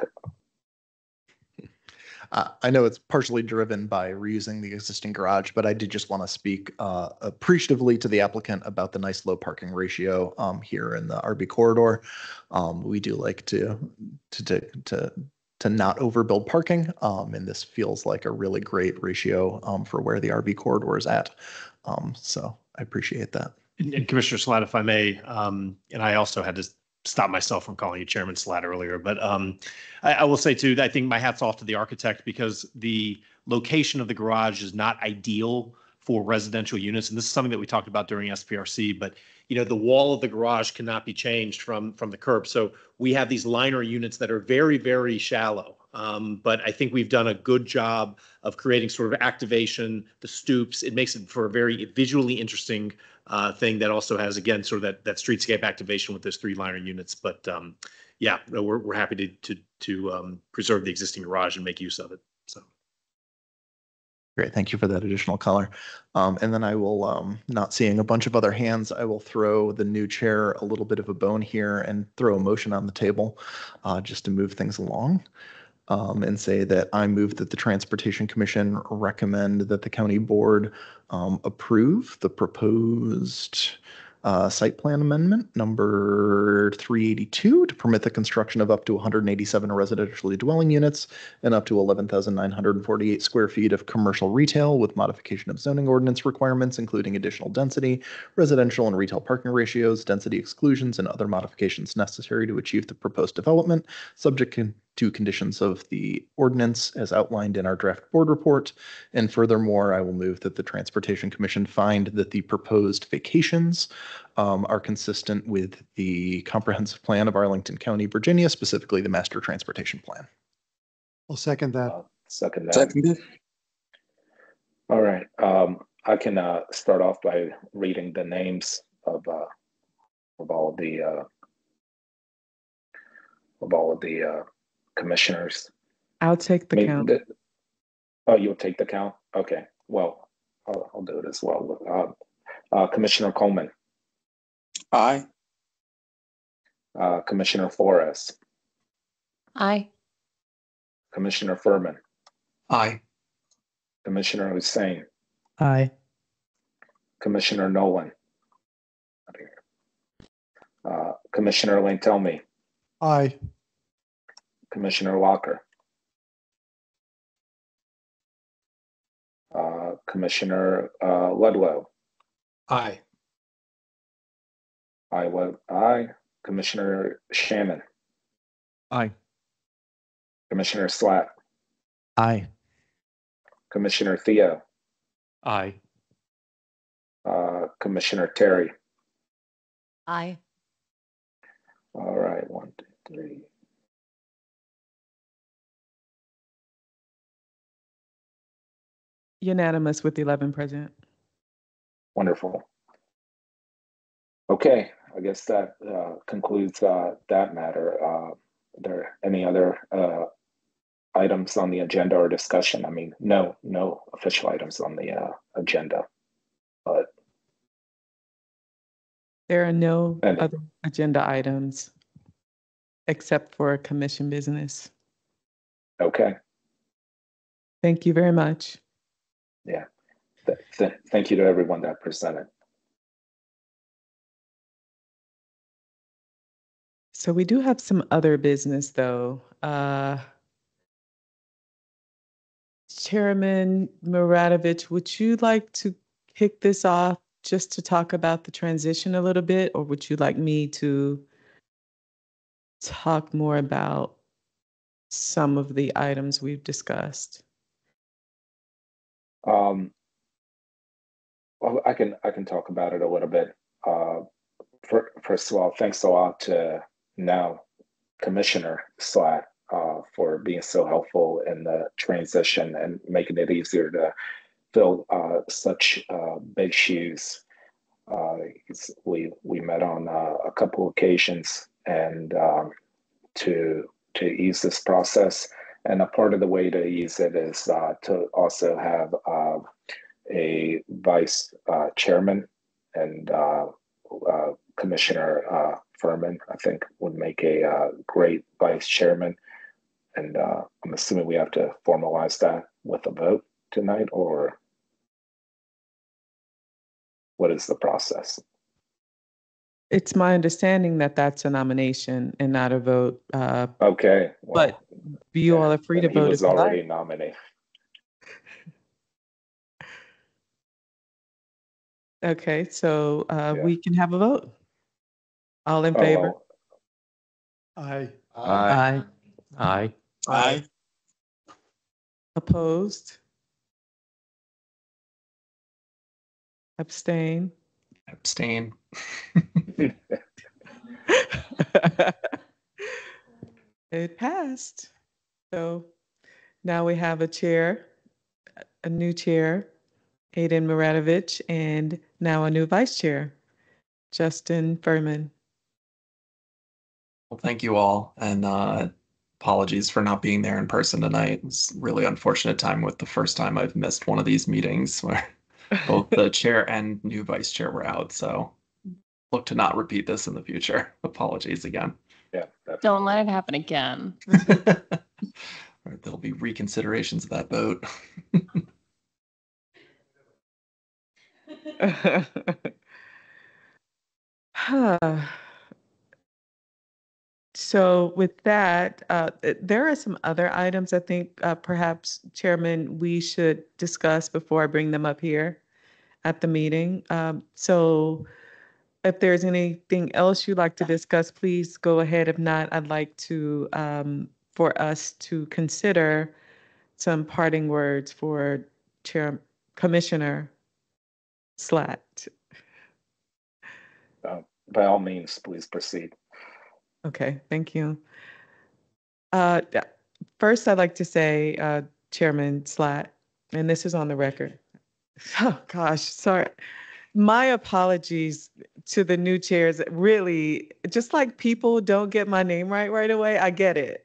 [SPEAKER 10] I know it's partially driven by reusing the existing garage, but I did just want to speak appreciatively to the applicant about the nice low parking ratio here in the RB corridor. We do like to not overbuild parking, and this feels like a really great ratio for where the RB corridor is at. So I appreciate that.
[SPEAKER 5] And Commissioner Slatt, if I may, and I also had to stop myself from calling you Chairman Slatt earlier, but I will say too, I think my hat's off to the architect because the location of the garage is not ideal for residential units. And this is something that we talked about during SPRC, but the wall of the garage cannot be changed from the curb. So we have these liner units that are very, very shallow. But I think we've done a good job of creating sort of activation, the stoops. It makes it for a very visually interesting thing that also has, again, sort of that streetscape activation with those 3 liner units. But yeah, we're happy to preserve the existing garage and make use of it. So.
[SPEAKER 10] Great, thank you for that additional color. And then I will, not seeing a bunch of other hands, I will throw the new chair a little bit of a bone here and throw a motion on the table just to move things along. And say that I move that the Transportation Commission recommend that the county board approve the proposed site plan amendment number 382 to permit the construction of up to 187 residentially dwelling units and up to 11,948 square feet of commercial retail with modification of zoning ordinance requirements, including additional density, residential and retail parking ratios, density exclusions, and other modifications necessary to achieve the proposed development, subject to conditions of the ordinance as outlined in our draft board report. And furthermore, I will move that the Transportation Commission find that the proposed vacations are consistent with the comprehensive plan of Arlington County, Virginia, specifically the master transportation plan.
[SPEAKER 11] I'll second that.
[SPEAKER 9] Second that.
[SPEAKER 15] Seconded.
[SPEAKER 9] All right. I can start off by reading the names of all of the commissioners.
[SPEAKER 1] I'll take the count.
[SPEAKER 9] Oh, you'll take the count? Okay. Well, I'll do it as well. Commissioner Coleman.
[SPEAKER 15] Aye.
[SPEAKER 9] Commissioner Flores.
[SPEAKER 4] Aye.
[SPEAKER 9] Commissioner Furman.
[SPEAKER 15] Aye.
[SPEAKER 9] Commissioner Hussein.
[SPEAKER 16] Aye.
[SPEAKER 9] Commissioner Nolan. Commissioner Lantelmi.
[SPEAKER 11] Aye.
[SPEAKER 9] Commissioner Locker. Commissioner Ludlow.
[SPEAKER 15] Aye.
[SPEAKER 9] I vote aye. Commissioner Shannon.
[SPEAKER 3] Aye.
[SPEAKER 9] Commissioner Slatt.
[SPEAKER 3] Aye.
[SPEAKER 9] Commissioner Theo.
[SPEAKER 12] Aye.
[SPEAKER 9] Commissioner Terry.
[SPEAKER 14] Aye.
[SPEAKER 9] All right, 1, 2, 3.
[SPEAKER 1] Unanimous with 11 present.
[SPEAKER 9] Wonderful. Okay, I guess that concludes that matter. Are there any other items on the agenda or discussion? I mean, no official items on the agenda, but
[SPEAKER 1] There are no other agenda items except for commission business.
[SPEAKER 9] okay.
[SPEAKER 1] Thank you very much.
[SPEAKER 9] Yeah. Thank you to everyone that presented.
[SPEAKER 1] So we do have some other business though. Chairman Miradovich, would you like to kick this off just to talk about the transition a little bit, or would you like me to talk more about some of the items we've discussed?
[SPEAKER 9] Well, I can talk about it a little bit. First of all, thanks a lot to now Commissioner Slatt for being so helpful in the transition and making it easier to fill such big shoes. We met on a couple occasions and to ease this process. And a part of the way to ease it is to also have a vice chairman, and Commissioner Furman, I think, would make a great vice chairman. And I'm assuming we have to formalize that with a vote tonight, or what is the process?
[SPEAKER 1] It's my understanding that that's a nomination and not a vote.
[SPEAKER 9] Okay. Well,
[SPEAKER 1] but you all are free to
[SPEAKER 9] he
[SPEAKER 1] vote
[SPEAKER 9] was
[SPEAKER 1] if you
[SPEAKER 9] already
[SPEAKER 1] like.
[SPEAKER 9] nominated.
[SPEAKER 1] Okay, so
[SPEAKER 9] Yeah.
[SPEAKER 1] we can have a vote. All in
[SPEAKER 9] Oh,
[SPEAKER 1] favor?
[SPEAKER 9] well,
[SPEAKER 11] Aye.
[SPEAKER 12] Aye. Aye.
[SPEAKER 15] Aye.
[SPEAKER 1] Opposed? Abstain?
[SPEAKER 3] Abstain.
[SPEAKER 1] It passed. So now we have a chair, a new chair, Aiden Miradovich, and now a new vice chair, Justin Furman.
[SPEAKER 3] Well, thank you all, and apologies for not being there in person tonight. It's a really unfortunate time with the first time I've missed one of these meetings where both the chair and new vice chair were out. So look to not repeat this in the future. Apologies again.
[SPEAKER 9] yeah. Definitely.
[SPEAKER 4] Don't let it happen again.
[SPEAKER 3] There'll be reconsiderations of that vote.
[SPEAKER 1] So with that, there are some other items I think perhaps, Chairman, we should discuss before I bring them up here at the meeting. So if there's anything else you'd like to discuss, please go ahead. If not, I'd like to for us to consider some parting words for Commissioner Slatt.
[SPEAKER 9] By all means, please proceed.
[SPEAKER 1] Okay, thank you. First, I'd like to say, Chairman Slatt, and this is on the record. Oh, gosh, sorry. My apologies to the new chairs. Really, just like people don't get my name right away, I get it.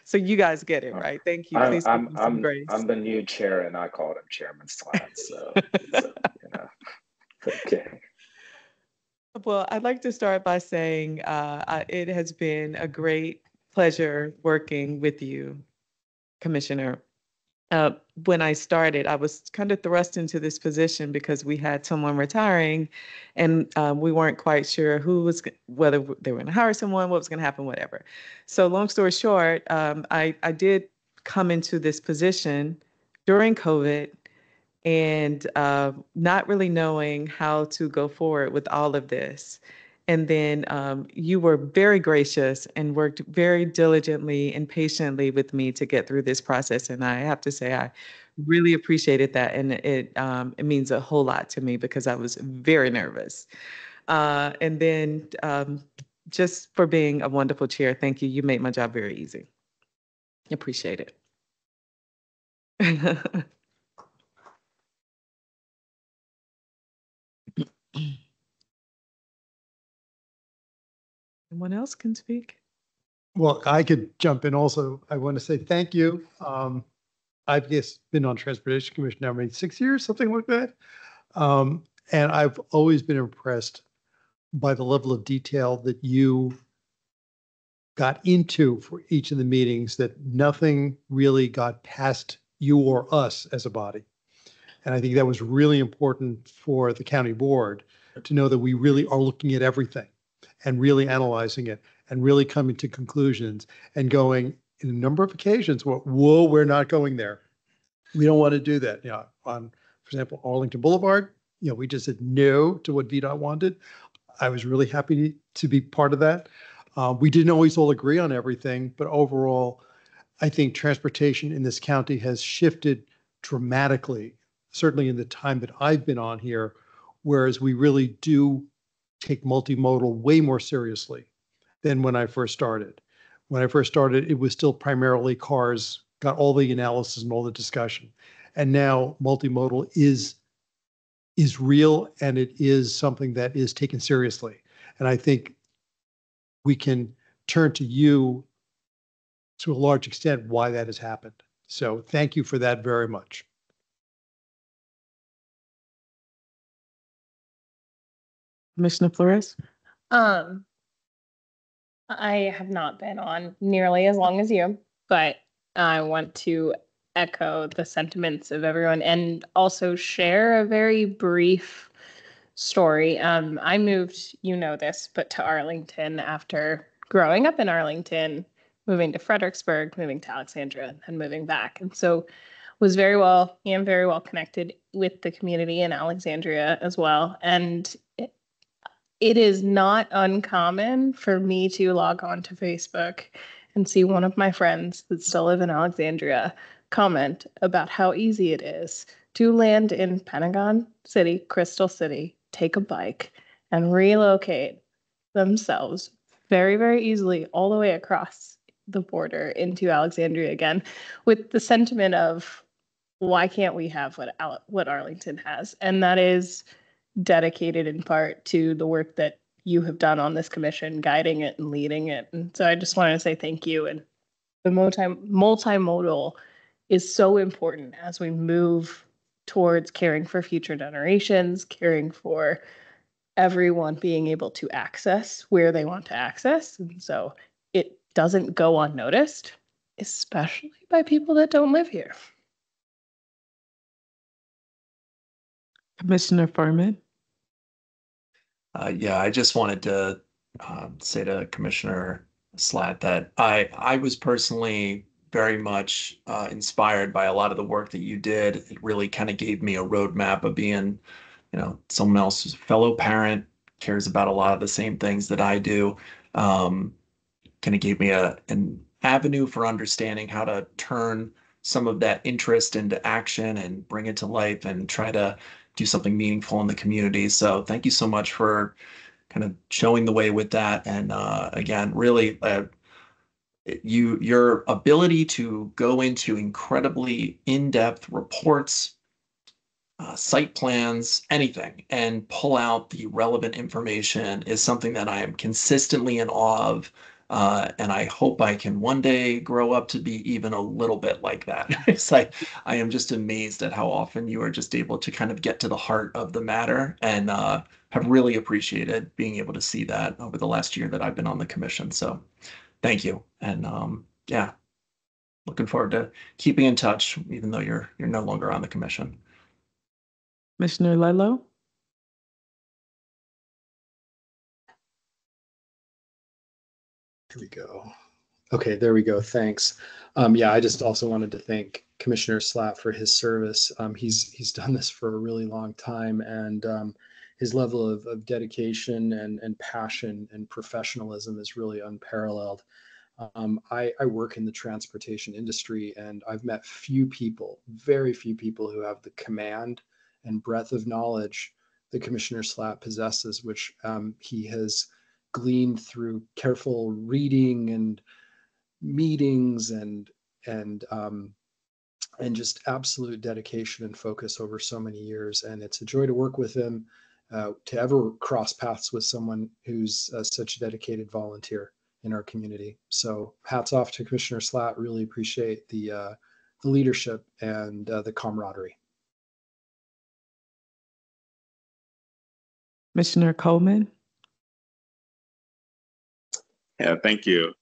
[SPEAKER 1] So you guys get it right. Thank you. Please give me some grace.
[SPEAKER 9] I'm the new chair, and I called him Chairman Slatt. So you know, okay.
[SPEAKER 1] Well, I'd like to start by saying it has been a great pleasure working with you, Commissioner. When I started, I was kind of thrust into this position because we had someone retiring, and we weren't quite sure whether they were going to hire someone, what was going to happen, whatever. So long story short, I did come into this position during COVID, and not really knowing how to go forward with all of this. And then you were very gracious and worked very diligently and patiently with me to get through this process. And I have to say, I really appreciated that. And it means a whole lot to me because I was very nervous. And then just for being a wonderful chair, thank you. You made my job very easy. Appreciate it. Anyone else can speak?
[SPEAKER 11] Well, I could jump in also. I want to say thank you. I've just been on Transportation Commission now maybe 6 years, something like that. And I've always been impressed by the level of detail that you got into for each of the meetings, that nothing really got past you or us as a body. And I think that was really important for the county board to know that we really are looking at everything and really analyzing it. and really coming to conclusions and going in a number of occasions, whoa, we're not going there. We don't want to do that. On, for example, Arlington Boulevard, we just said no to what VDOT wanted. I was really happy to be part of that. We didn't always all agree on everything, but overall, I think transportation in this county has shifted dramatically, certainly in the time that I've been on here, whereas we really do take multimodal way more seriously than when I first started. When I first started, it was still primarily cars, got all the analysis and all the discussion. And now multimodal is real, and it is something that is taken seriously. And I think we can turn to you to a large extent why that has happened. So thank you for that very much.
[SPEAKER 1] Commissioner Flores?
[SPEAKER 4] I have not been on nearly as long as you, but I want to echo the sentiments of everyone and also share a very brief story. I moved, this, but to Arlington after growing up in Arlington, moving to Fredericksburg, moving to Alexandria, and moving back. And so am very well connected with the community in Alexandria as well. And it is not uncommon for me to log on to Facebook and see one of my friends that still live in Alexandria comment about how easy it is to land in Pentagon City, Crystal City, take a bike, and relocate themselves very, very easily all the way across the border into Alexandria again, with the sentiment of, why can't we have what Arlington has? And that is dedicated in part to the work that you have done on this commission, guiding it and leading it. And so I just wanted to say thank you. And the multimodal is so important as we move towards caring for future generations, caring for everyone being able to access where they want to access. And so it doesn't go unnoticed, especially by people that don't live here.
[SPEAKER 1] Commissioner Furman?
[SPEAKER 3] Yeah, I just wanted to say to Commissioner Slatt that I was personally very much inspired by a lot of the work that you did. It really kind of gave me a roadmap of being, someone else's fellow parent, cares about a lot of the same things that I do. Kind of gave me an avenue for understanding how to turn some of that interest into action and bring it to life and try to do something meaningful in the community. So thank you so much for kind of showing the way with that. And again, really, your ability to go into incredibly in-depth reports, site plans, anything, and pull out the relevant information is something that I am consistently in awe of. And I hope I can one day grow up to be even a little bit like that. It's like, I am just amazed at how often you are just able to kind of get to the heart of the matter, and have really appreciated being able to see that over the last year that I've been on the commission. So thank you. And yeah, looking forward to keeping in touch, even though you're no longer on the commission.
[SPEAKER 1] Commissioner Lello?
[SPEAKER 16] Here we go. Okay, there we go. Thanks. Yeah, I just also wanted to thank Commissioner Slatt for his service. He's done this for a really long time, and his level of dedication and passion and professionalism is really unparalleled. I work in the transportation industry, and I've met very few people who have the command and breadth of knowledge that Commissioner Slatt possesses, which he has gleaned through careful reading and meetings and just absolute dedication and focus over so many years. And it's a joy to work with him, to ever cross paths with someone who's such a dedicated volunteer in our community. So hats off to Commissioner Slatt. Really appreciate the leadership and the camaraderie.
[SPEAKER 1] Commissioner Coleman?
[SPEAKER 17] Yeah, thank you.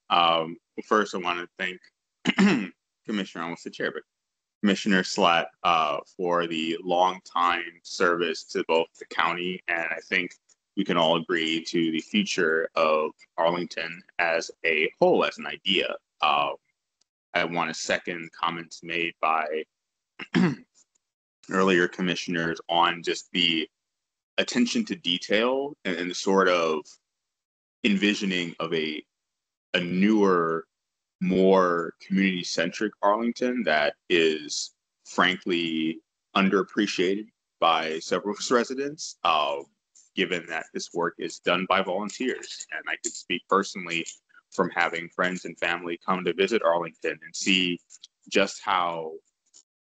[SPEAKER 17] First, I want to thank Commissioner, I almost said Chair, but Commissioner Slatt for the long time service to both the county and I think we can all agree to the future of Arlington as a whole, as an idea. I want to second comments made by earlier commissioners on just the attention to detail and the sort of envisioning of a newer, more community-centric Arlington that is frankly underappreciated by several residents, given that this work is done by volunteers. And I can speak personally from having friends and family come to visit Arlington and see just how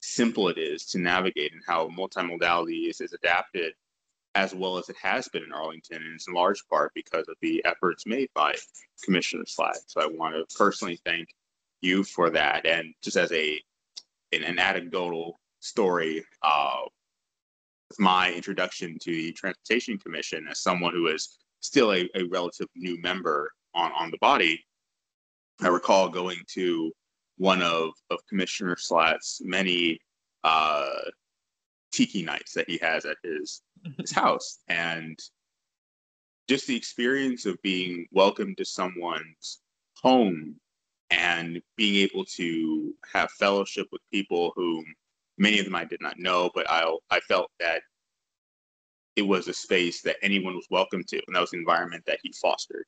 [SPEAKER 17] simple it is to navigate and how multimodality is adapted as well as it has been in Arlington, and it's in large part because of the efforts made by Commissioner Slack. So I want to personally thank you for that. And just as an anecdotal story, with my introduction to the Transportation Commission as someone who is still a relative new member on the body, I recall going to one of Commissioner Slatt's many tiki nights that he has at his house, and just the experience of being welcomed to someone's home and being able to have fellowship with people whom many of them I did not know, but I felt that it was a space that anyone was welcome to, and that was the environment that he fostered.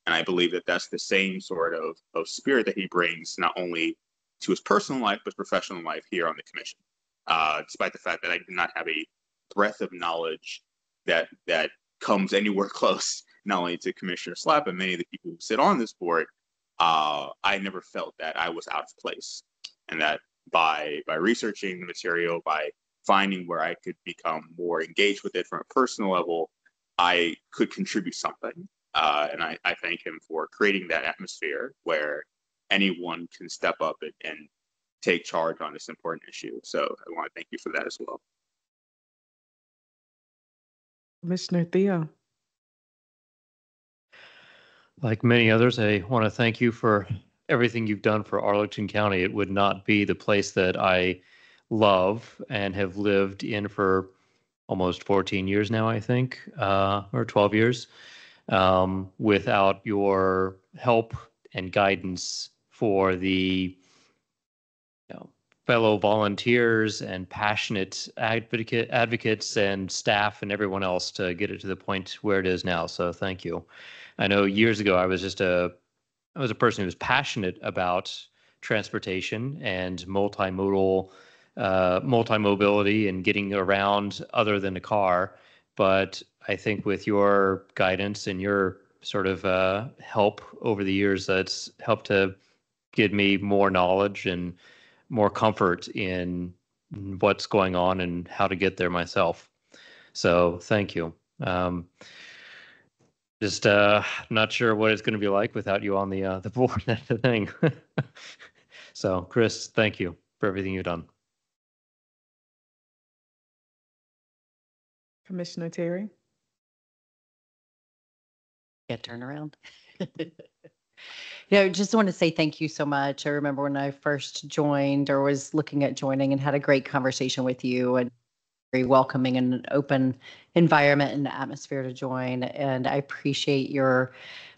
[SPEAKER 17] And I believe that that's the same sort of spirit that he brings not only to his personal life, but professional life here on the commission. Despite the fact that I do not have a breadth of knowledge that comes anywhere close, not only to Commissioner Slapp, but many of the people who sit on this board, I never felt that I was out of place. And that by researching the material, by finding where I could become more engaged with it from a personal level, I could contribute something. And I thank him for creating that atmosphere where anyone can step up and take charge on this important issue. So I want to thank you for that as well.
[SPEAKER 1] Commissioner Theo.
[SPEAKER 12] Like many others, I want to thank you for everything you've done for Arlington County. It would not be the place that I love and have lived in for almost 14 years now, I think, or 12 years, without your help and guidance for the fellow volunteers and passionate advocates and staff and everyone else to get it to the point where it is now. So thank you. I know years ago I was a person who was passionate about transportation and multimodality and getting around other than a car. But I think with your guidance and your sort of help over the years, that's helped to give me more knowledge and more comfort in what's going on and how to get there myself. So thank you. Just not sure what it's going to be like without you on the board. That's the thing. So Chris, thank you for everything you've done.
[SPEAKER 1] Commissioner Terry.
[SPEAKER 14] Yeah, turn around. Just want to say thank you so much. I remember when I first joined or was looking at joining and had a great conversation with you, and very welcoming and an open environment and atmosphere to join. And I appreciate your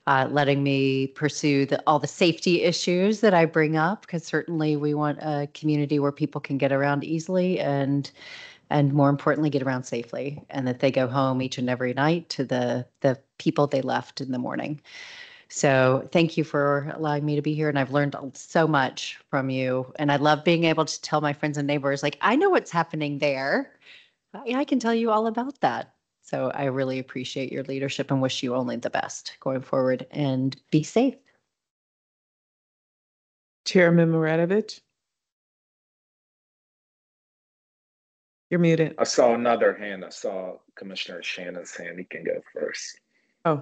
[SPEAKER 14] letting me pursue all the safety issues that I bring up, because certainly we want a community where people can get around easily and more importantly, get around safely, and that they go home each and every night to the people they left in the morning. So thank you for allowing me to be here. And I've learned so much from you. And I love being able to tell my friends and neighbors, like, I know what's happening there. I can tell you all about that. So I really appreciate your leadership and wish you only the best going forward, and be safe.
[SPEAKER 1] Chairman Moratovich. You're muted.
[SPEAKER 9] I saw another hand. I saw Commissioner Shannon's hand. He can go first.
[SPEAKER 1] Oh.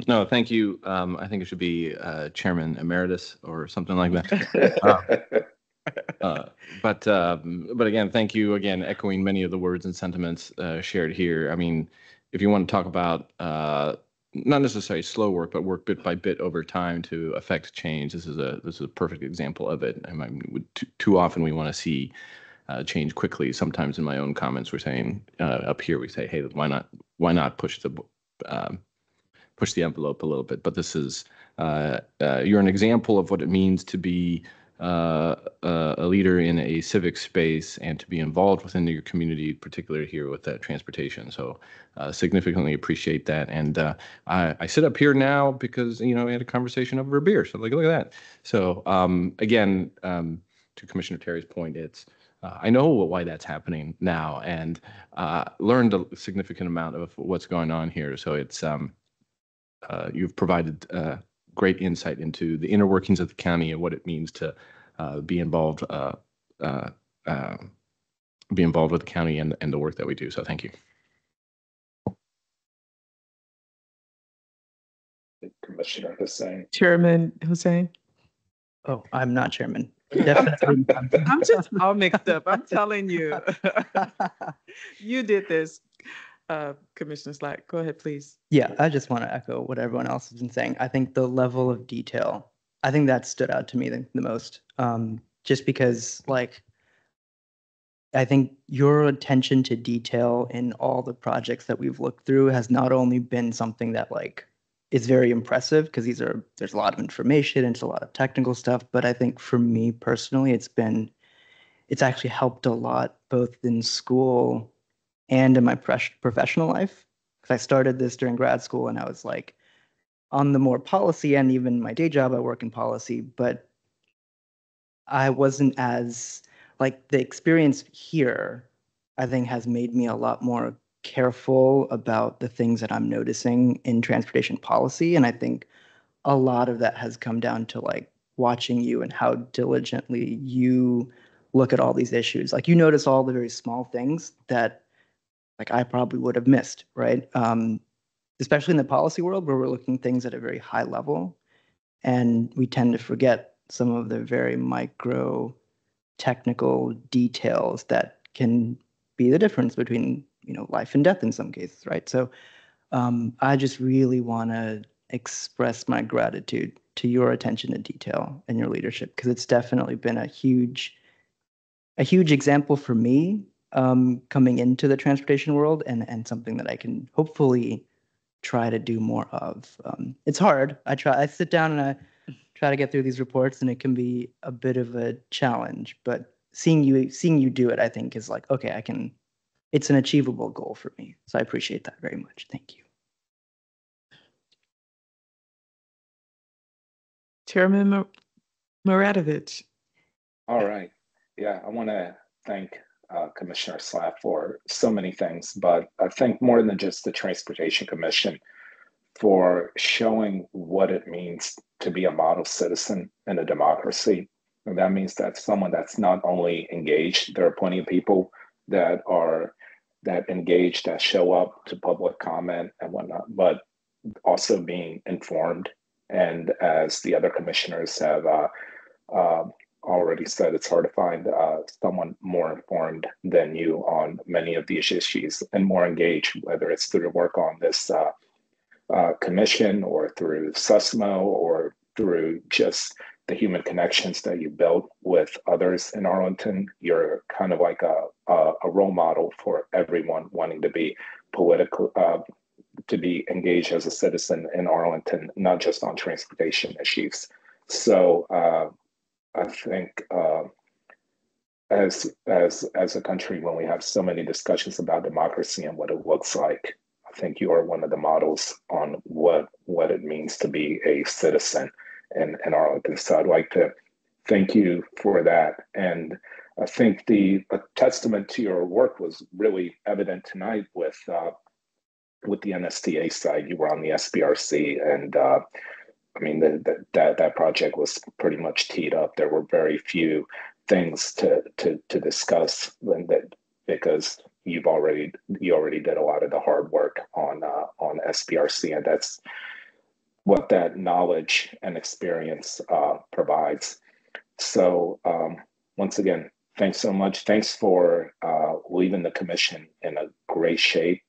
[SPEAKER 18] No, thank you. I think it should be Chairman Emeritus or something like that. But again, thank you again, echoing many of the words and sentiments shared here. I mean, if you want to talk about not necessarily slow work, but work bit by bit over time to affect change, this is a perfect example of it. I mean, too often we want to see change quickly. Sometimes in my own comments, we're saying up here, we say, hey, why not push the envelope a little bit? But this is, you're an example of what it means to be a leader in a civic space and to be involved within your community, particularly here with transportation. So significantly appreciate that. And I sit up here now because, we had a conversation over a beer. So look at that. So again, to Commissioner Terry's point, it's I know why that's happening now, and learned a significant amount of what's going on here. So it's you've provided great insight into the inner workings of the county and what it means to be involved with the county and the work that we do. So thank you.
[SPEAKER 9] Commissioner Hussein.
[SPEAKER 1] Chairman Hussein.
[SPEAKER 19] Oh, I'm not chairman. Definitely.
[SPEAKER 1] I'm just all mixed up. I'm telling you. You did this. Commissioner Slack, go ahead, please.
[SPEAKER 19] Yeah, I just want to echo what everyone else has been saying. I think the level of detail, I think that stood out to me the most. Just because, I think your attention to detail in all the projects that we've looked through has not only been something that is very impressive, because there's a lot of information and it's a lot of technical stuff, but I think for me personally, it's actually helped a lot both in school and in my professional life. Because I started this during grad school and I was on the more policy end. Even my day job, I work in policy, but I wasn't as the experience here, I think, has made me a lot more careful about the things that I'm noticing in transportation policy. And I think a lot of that has come down to watching you and how diligently you look at all these issues. You notice all the very small things that I probably would have missed, right? Especially in the policy world where we're looking things at a very high level, and we tend to forget some of the very micro technical details that can be the difference between life and death in some cases, right? So I just really want to express my gratitude to your attention to detail and your leadership, because it's definitely been a huge example for me coming into the transportation world, and something that I can hopefully try to do more of. It's hard. I sit down and I try to get through these reports, and it can be a bit of a challenge, but seeing you do it, I think is okay, it's an achievable goal for me. So I appreciate that very much. Thank you.
[SPEAKER 1] Chairman Maradovich.
[SPEAKER 9] All right. Yeah, I want to thank Commissioner Slav for so many things, but I think more than just the Transportation Commission for showing what it means to be a model citizen in a democracy. And that means that someone that's not only engaged, there are plenty of people that are engaged, that show up to public comment and whatnot, but also being informed. And as the other commissioners have already said, it's hard to find someone more informed than you on many of these issues and more engaged, whether it's through the work on this commission or through SUSMO or through just the human connections that you built with others in Arlington. You're kind of like a role model for everyone wanting to be political, to be engaged as a citizen in Arlington, not just on transportation issues. So I think as a country, when we have so many discussions about democracy and what it looks like, I think you are one of the models on what it means to be a citizen in Arlington. So I'd like to thank you for that. And I think a testament to your work was really evident tonight with the NSTA side. You were on the SBRC, and I mean that project was pretty much teed up. There were very few things to discuss, because you already did a lot of the hard work on SBRC, and that's what that knowledge and experience provides. So once again, thanks so much. Thanks for leaving the commission in a great shape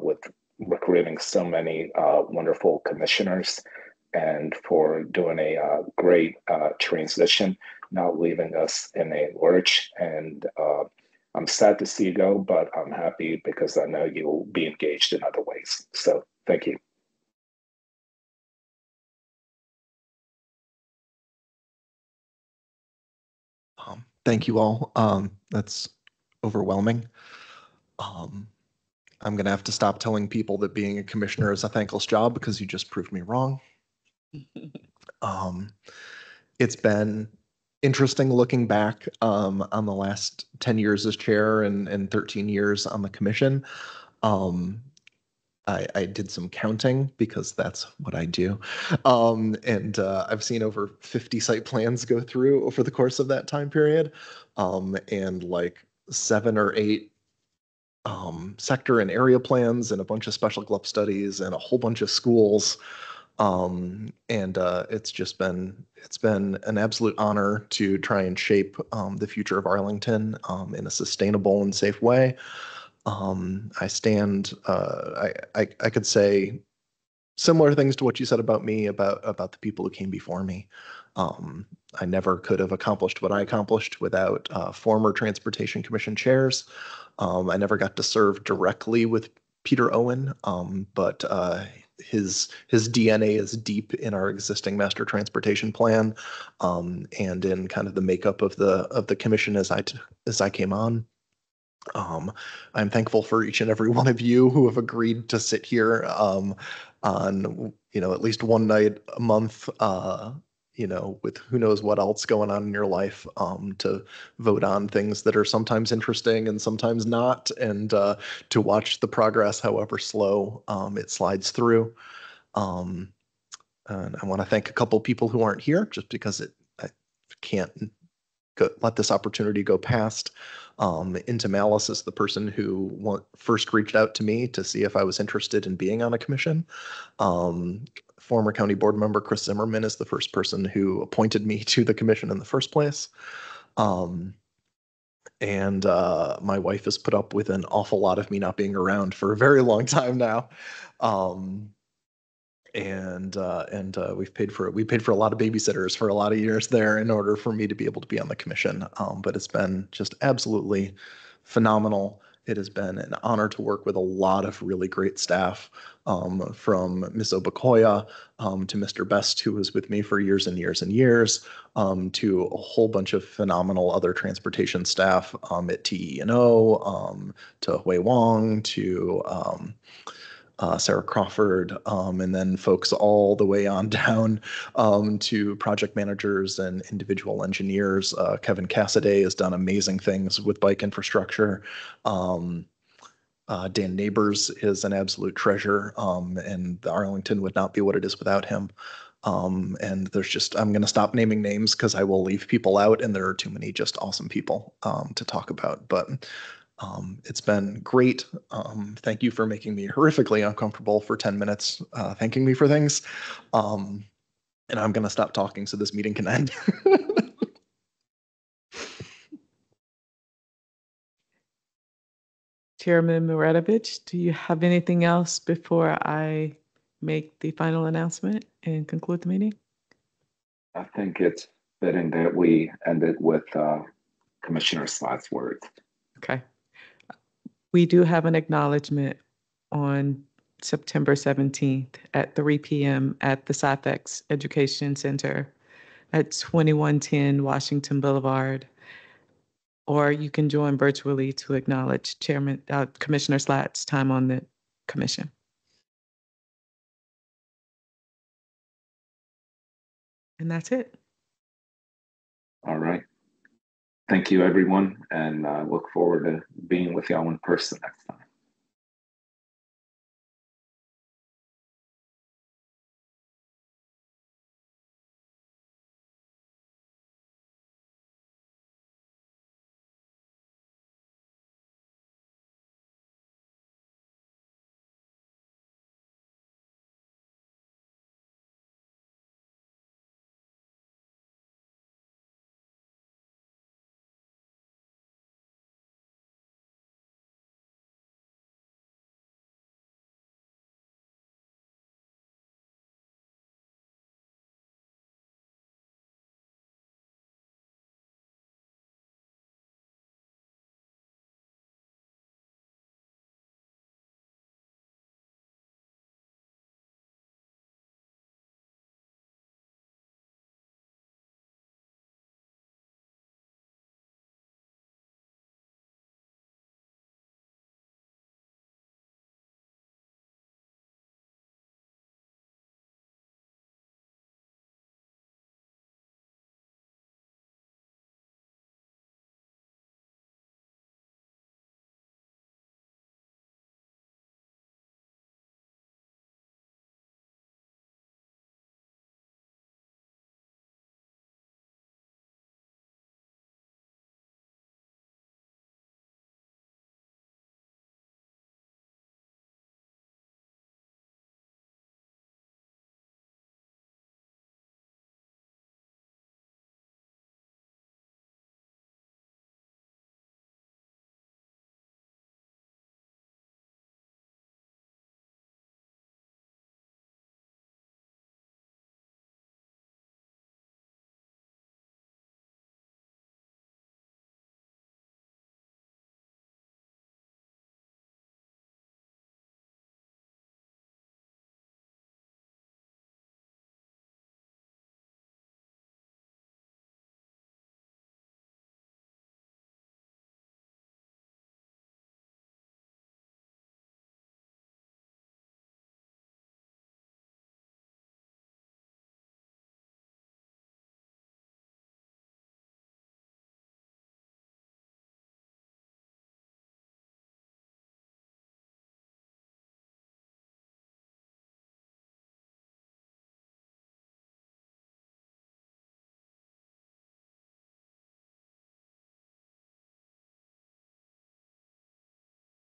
[SPEAKER 9] with recruiting so many wonderful commissioners. and for doing a great transition, not leaving us in a lurch. And I'm sad to see you go, but I'm happy because I know you'll be engaged in other ways. So thank you.
[SPEAKER 10] Thank you all. That's overwhelming. I'm going to have to stop telling people that being a commissioner is a thankless job because you just proved me wrong. It's been interesting looking back on the last 10 years as chair and 13 years on the commission. I did some counting because that's what I do. And I've seen over 50 site plans go through over the course of that time period. And like 7 or 8 sector and area plans and a bunch of special GLUP studies and a whole bunch of schools. And it's been an absolute honor to try and shape the future of Arlington in a sustainable and safe way. I could say similar things to what you said about me, about the people who came before me. I never could have accomplished what I accomplished without former Transportation Commission chairs. I never got to serve directly with Peter Owen, but his DNA is deep in our existing master transportation plan, and in kind of the makeup of the commission as I came on. I'm thankful for each and every one of you who have agreed to sit here on at least one night a month, with who knows what else going on in your life, to vote on things that are sometimes interesting and sometimes not, and to watch the progress, however slow it slides through. And I want to thank a couple people who aren't here just because I can't let this opportunity go past. Into Malice is the person who first reached out to me to see if I was interested in being on a commission. Former county board member Chris Zimmerman is the first person who appointed me to the commission in the first place. And my wife has put up with an awful lot of me not being around for a very long time now. We've paid for a lot of babysitters for a lot of years there in order for me to be able to be on the commission. But it's been just absolutely phenomenal. It has been an honor to work with a lot of really great staff, from Ms. Obakoya to Mr. Best, who was with me for years and years and years, to a whole bunch of phenomenal other transportation staff at TE&O, to Hui Wong, to Sarah Crawford, and then folks all the way on down to project managers and individual engineers. Kevin Cassidy has done amazing things with bike infrastructure. Dan Neighbors is an absolute treasure, and Arlington would not be what it is without him. And I'm going to stop naming names because I will leave people out, and there are too many just awesome people to talk about. But it's been great. Thank you for making me horrifically uncomfortable for 10 minutes, thanking me for things. And I'm going to stop talking so this meeting can end.
[SPEAKER 1] Chairman Miretovich, do you have anything else before I make the final announcement and conclude the meeting?
[SPEAKER 9] I think it's fitting that we ended with Commissioner Slatt's words.
[SPEAKER 1] Okay. We do have an acknowledgement on September 17th at 3 p.m. at the SciFX Education Center at 2110 Washington Boulevard. Or you can join virtually to acknowledge Commissioner Slatt's time on the commission. And that's it.
[SPEAKER 9] All right. Thank you, everyone, and I look forward to being with y'all in person next time.